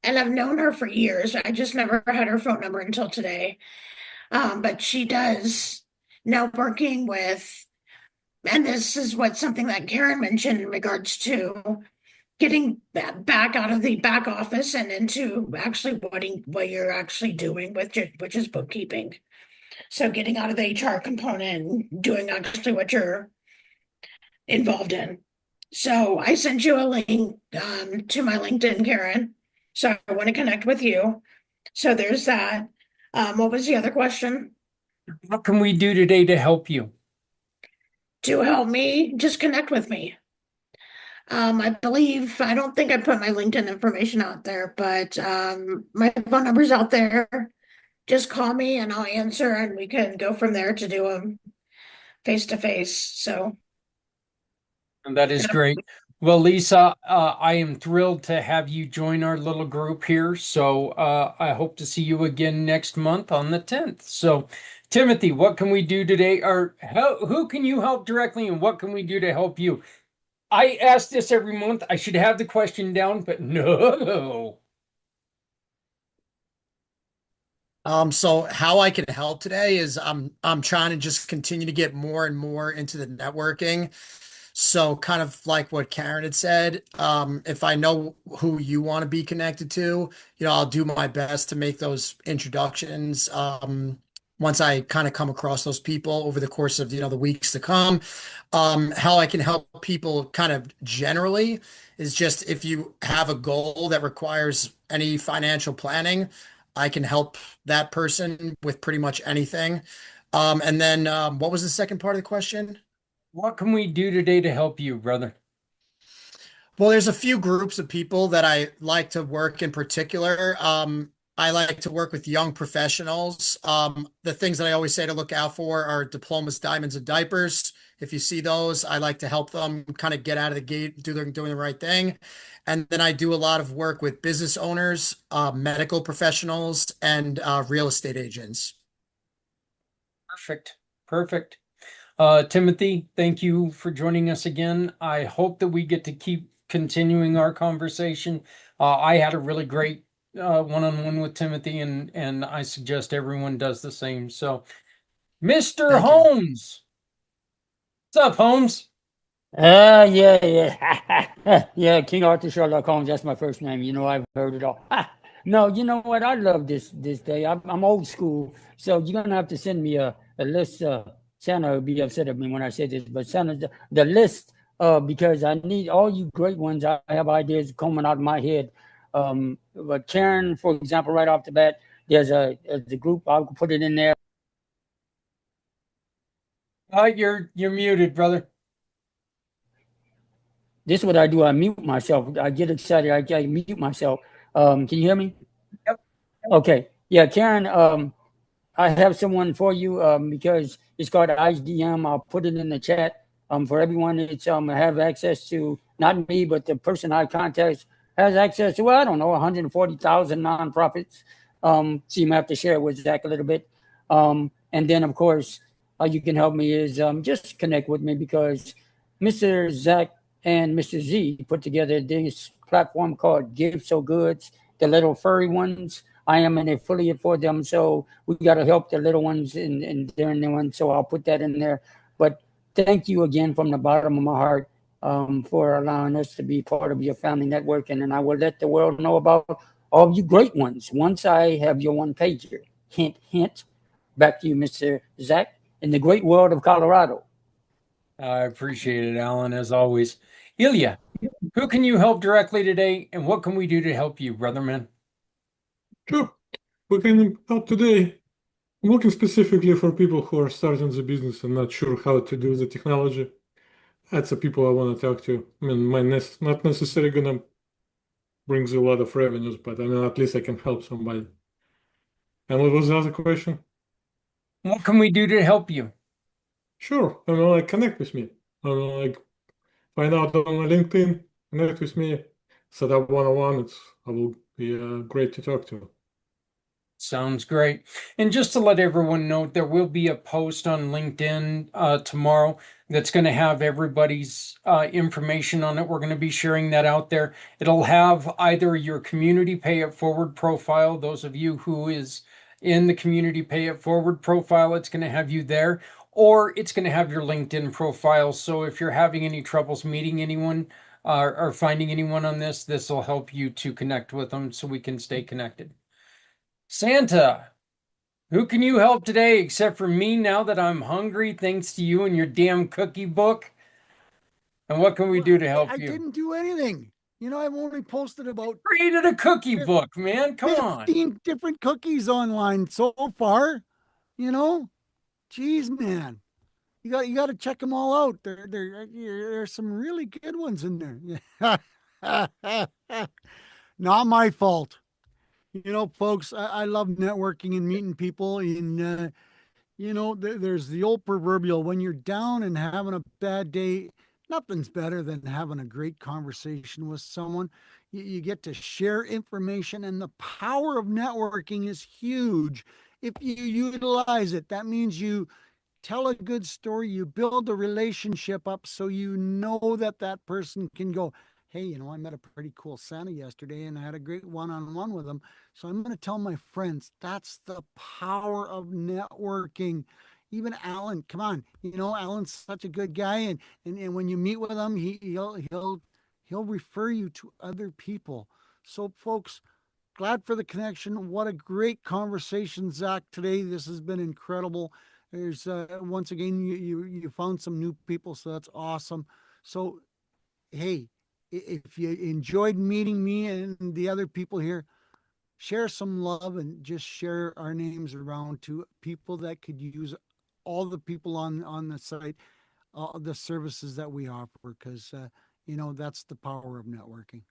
H: I've known her for years. I just never had her phone number until today. But she does networking with, and this is what something that Karen mentioned in regards to getting back out of the back office and into actually what you're actually doing with your, which is bookkeeping. So getting out of the HR component and doing actually what you're involved in. So I sent you a link to my LinkedIn, Karen. So I want to connect with you. So there's that. What was the other question?
A: What can we do today to help you?
H: To help me, just connect with me. I believe, I don't think I put my LinkedIn information out there, but my phone number's out there. Just call me and I'll answer and we can go from there to do them face to face. So
A: And that is great. Well, Lisa, I am thrilled to have you join our little group here. So I hope to see you again next month on the 10th. So, Timothy, what can we do today? Or who can you help directly, and what can we do to help you? I ask this every month. I should have the question down, but no.
F: So how I can help today is I'm trying to just continue to get more and more into the networking. So kind of like what Karen had said, if I know who you want to be connected to, I'll do my best to make those introductions. Once I kind of come across those people over the course of, the weeks to come. How I can help people kind of generally is just if you have a goal that requires any financial planning, I can help that person with pretty much anything. And then what was the second part of the question?
A: What can we do today to help you, brother?
F: Well, there's a few groups of people that I like to work in particular. I like to work with young professionals. The things that I always say to look out for are diplomas, diamonds, and diapers. If you see those, I like to help them kind of get out of the gate, doing the right thing. And then I do a lot of work with business owners, medical professionals, and real estate agents.
A: Perfect. Perfect. Timothy, thank you for joining us again. I hope that we get to keep continuing our conversation. I had a really great one-on-one with Timothy, and I suggest everyone does the same. So, Mr.
F: Thank you.
A: Holmes. What's up, Holmes?
E: Yeah. Yeah, King Arthur Sherlock Holmes, that's my first name. I've heard it all. No, you know what? I love this day. I'm old school, so you're gonna have to send me a list. Santa will be upset at me when I say this, but Santa, the list, because I need all you great ones. I have ideas coming out of my head. But Karen, for example, right off the bat, there's a group. I'll put it in there.
A: You're muted, brother.
E: This is what I do. I mute myself. I get excited. I mute myself. Can you hear me?
A: Yep.
E: Okay. Yeah, Karen, I have someone for you because it's called IDM. I'll put it in the chat for everyone. It's have access to, not me, but the person I contact has access to, well, I don't know, 140,000 nonprofits. So you might have to share it with Zach a little bit. And then, of course, how you can help me is just connect with me because Mr. Zach and Mr. Z put together this platform called Give So Goods, the little furry ones. I am an affiliate for them, so we got to help the little ones and they're in the one. So I'll put that in there. But thank you again from the bottom of my heart for allowing us to be part of your family network. And I will let the world know about all you great ones once I have your one pager. Hint, hint. Back to you, Mr. Zach, in the great world of Colorado.
A: I appreciate it, Alan, as always. Ilya, who can you help directly today, and what can we do to help you, brother man?
G: Sure. We can help today. I'm looking specifically for people who are starting the business and not sure how to do the technology. That's the people I want to talk to. I mean, not necessarily gonna brings you a lot of revenues, but I mean, at least I can help somebody. And what was the other question?
A: What can we do to help you?
G: Sure. I mean, like, connect with me. I mean, like, find out on my LinkedIn, connect with me, set up one-on-one. I will be great to talk to.
A: Sounds great. And just to let everyone know, there will be a post on LinkedIn tomorrow that's going to have everybody's information on it. We're going to be sharing that out there. It'll have either your community pay it forward profile, those of you who is in the community pay it forward profile, it's going to have you there, or it's going to have your LinkedIn profile. So if you're having any troubles meeting anyone or finding anyone on this will help you to connect with them so we can stay connected. Santa, who can you help today except for me now that I'm hungry thanks to you and your damn cookie book? And what can we do to help
D: I
A: you?
D: didn't do anything. You know, I've only posted about
A: Created a cookie book, man. Come on.
D: 15 different cookies online so far. You know, geez, man, you got to check them all out. There's some really good ones in there. Not my fault. You know, folks, I love networking and meeting people. And, you know, there's the old proverbial when you're down and having a bad day, nothing's better than having a great conversation with someone. You get to share information, and the power of networking is huge. If you utilize it, that means you tell a good story, you build a relationship up so you know that that person can go, hey, you know, I met a pretty cool Santa yesterday and I had a great one-on-one with him. So I'm going to tell my friends. That's the power of networking. Even Alan, come on, you know, Alan's such a good guy. And when you meet with him, he'll refer you to other people. So folks, glad for the connection. What a great conversation, Zach, today. This has been incredible. There's once again, you found some new people, so that's awesome. So, hey, if you enjoyed meeting me and the other people here, share some love and just share our names around to people that could use all the people on the site, the services that we offer, because you know, that's the power of networking.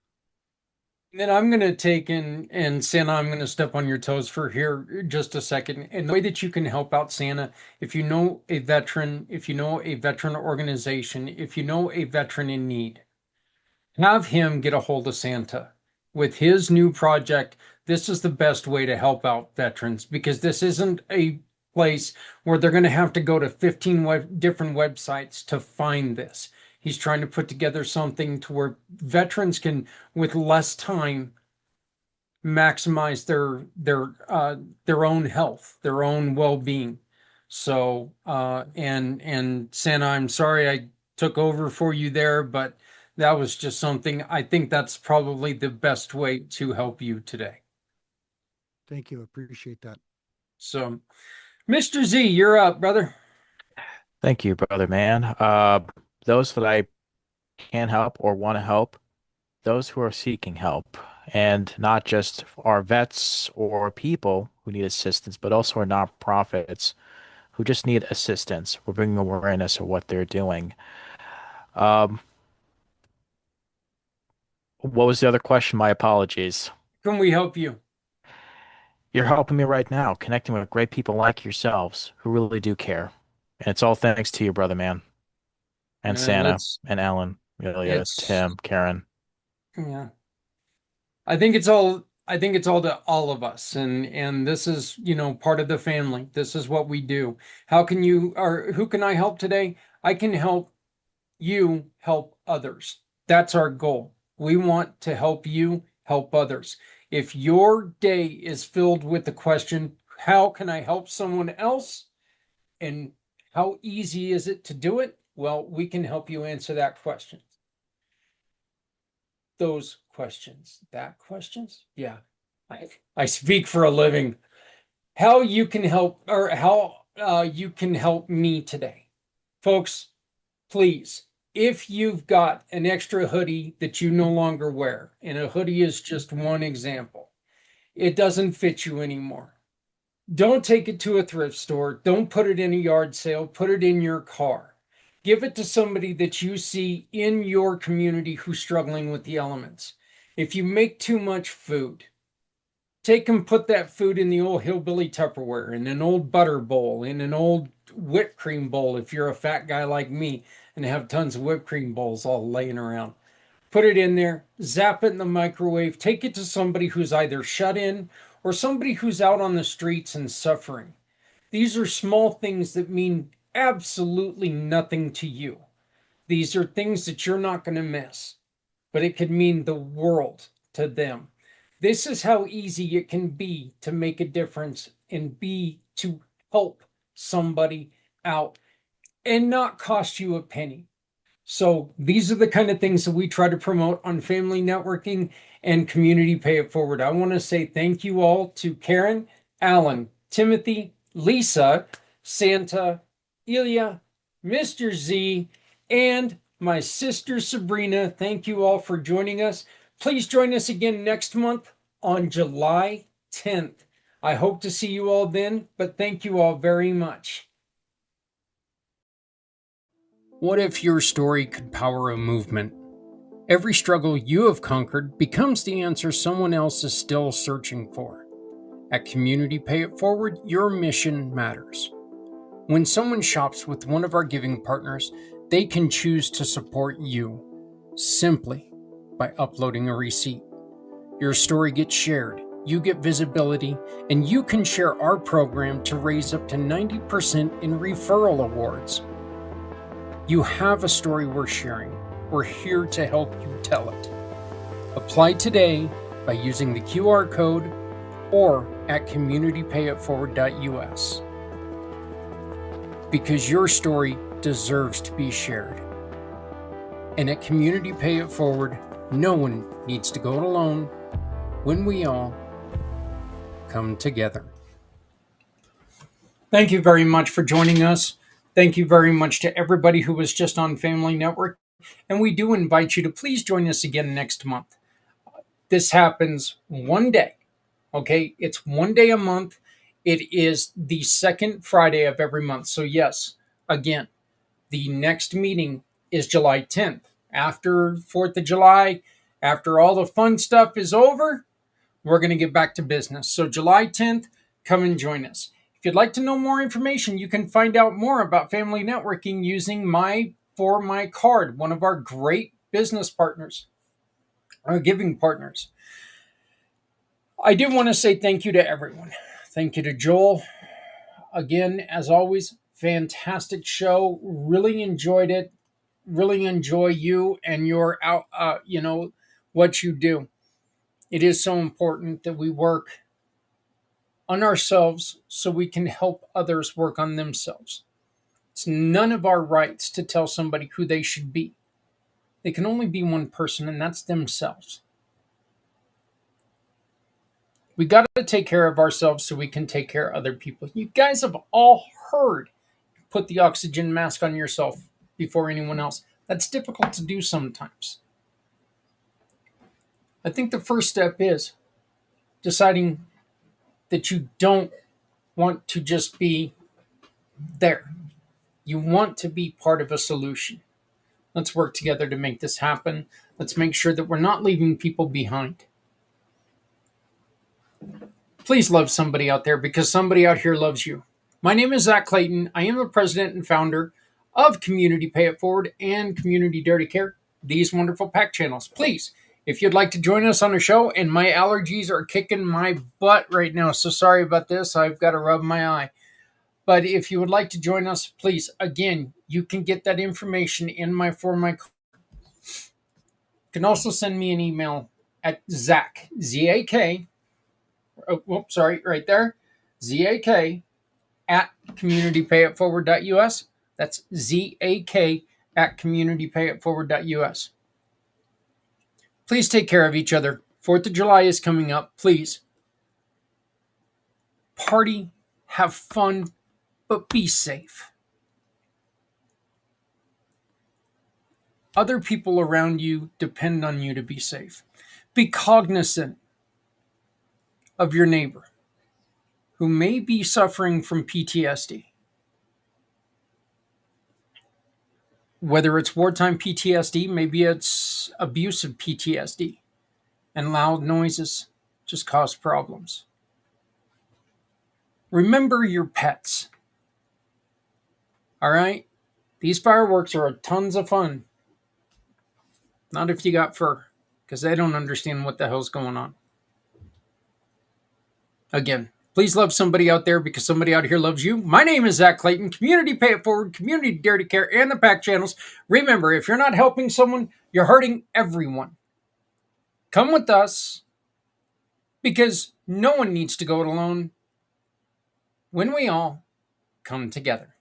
A: Then I'm going to take and Santa, I'm going to step on your toes for here just a second. And the way that you can help out Santa, if you know a veteran, if you know a veteran organization, if you know a veteran in need, have him get a hold of Santa. With his new project, this is the best way to help out veterans because this isn't a place where they're going to have to go to 15 different websites to find this. He's trying to put together something to where veterans can, with less time, maximize their own health, their own well-being. So and Santa, I'm sorry I took over for you there, but that was just something. I think that's probably the best way to help you today.
D: Thank you. Appreciate that.
A: So, Mr. Z, you're up, brother.
C: Thank you, brother man. Those that I can help or want to help, those who are seeking help, and not just our vets or people who need assistance, but also our nonprofits who just need assistance. We're bringing awareness of what they're doing. Um, what was the other question? My apologies.
A: Can we help you?
C: You're helping me right now, connecting with great people like yourselves who really do care. And it's all thanks to you, brother man. And Santa and Alan, Ilya, Tim, Karen.
A: Yeah. I think it's all to all of us, and this is, you know, part of the family. This is what we do. How can you, or who can I help today? I can help you help others. That's our goal. We want to help you help others. If your day is filled with the question, how can I help someone else? And how easy is it to do it? Well, we can help you answer that question. Those questions, that questions? Yeah. I speak for a living. How you can help, or how you can help me today. Folks, please, if you've got an extra hoodie that you no longer wear, and a hoodie is just one example, it doesn't fit you anymore. Don't take it to a thrift store. Don't put it in a yard sale. Put it in your car. Give it to somebody that you see in your community who's struggling with the elements. If you make too much food, take and put that food in the old hillbilly Tupperware, in an old butter bowl, in an old whipped cream bowl if you're a fat guy like me and have tons of whipped cream bowls all laying around. Put it in there, zap it in the microwave, take it to somebody who's either shut in or somebody who's out on the streets and suffering. These are small things that mean absolutely nothing to you. These are things that you're not going to miss, but it could mean the world to them. This is how easy it can be to make a difference and be to help somebody out and not cost you a penny. So these are the kind of things that we try to promote on Family Networking and Community Pay It Forward. I want to say thank you all to Karen, Alan, Timothy, Lisa, Santa, Ilya, Mr. Z, and my sister Sabrina. Thank you all for joining us. Please join us again next month on July 10th. I hope to see you all then, but thank you all very much. What if your story could power a movement? Every struggle you have conquered becomes the answer someone else is still searching for. At Community Pay It Forward, your mission matters. When someone shops with one of our giving partners, they can choose to support you simply by uploading a receipt. Your story gets shared, you get visibility, and you can share our program to raise up to 90% in referral awards. You have a story worth sharing. We're here to help you tell it. Apply today by using the QR code or at communitypayitforward.us. Because your story deserves to be shared. And at Community Pay It Forward, no one needs to go it alone when we all come together. Thank you very much for joining us. Thank you very much to everybody who was just on Family Network. And we do invite you to please join us again next month. This happens one day, okay? It's one day a month. It is the second Friday of every month. So yes, again, the next meeting is July 10th. After 4th of July, after all the fun stuff is over, we're going to get back to business. So July 10th, come and join us. If you'd like to know more information, you can find out more about Family Networking using For My Card, one of our great business partners, our giving partners. I do want to say thank you to everyone. Thank you to Joel. Again, as always, fantastic show. Really enjoyed it. Really enjoy you and your what you do. It is so important that we work on ourselves so we can help others work on themselves. It's none of our rights to tell somebody who they should be. They can only be one person, and that's themselves. We got to take care of ourselves so we can take care of other people. You guys have all heard, put the oxygen mask on yourself before anyone else. That's difficult to do sometimes. I think the first step is deciding that you don't want to just be there. You want to be part of a solution. Let's work together to make this happen. Let's make sure that we're not leaving people behind. Please love somebody out there because somebody out here loves you. My name is Zach Clayton. I am the president and founder of Community Pay It Forward and Community Dirty Care, these wonderful pack channels. Please, if you'd like to join us on a show, and my allergies are kicking my butt right now, so sorry about this. I've got to rub my eye. But if you would like to join us, please, again, you can get that information in For My Card. You can also send me an email at Zach, Z-A-K, right there, Z-A-K, at communitypayitforward.us. That's Z-A-K at communitypayitforward.us. Please take care of each other. 4th of July is coming up. Please party, have fun, but be safe. Other people around you depend on you to be safe. Be cognizant of your neighbor who may be suffering from PTSD. Whether it's wartime PTSD, maybe it's abusive PTSD. and loud noises just cause problems. Remember your pets. All right? These fireworks are tons of fun. Not if you got fur, because they don't understand what the hell's going on. Again, please love somebody out there because somebody out here loves you. My name is Zach Clayton, Community Pay It Forward, Community Dare to Care, and the PAC channels. Remember, if you're not helping someone, you're hurting everyone. Come with us because no one needs to go it alone when we all come together.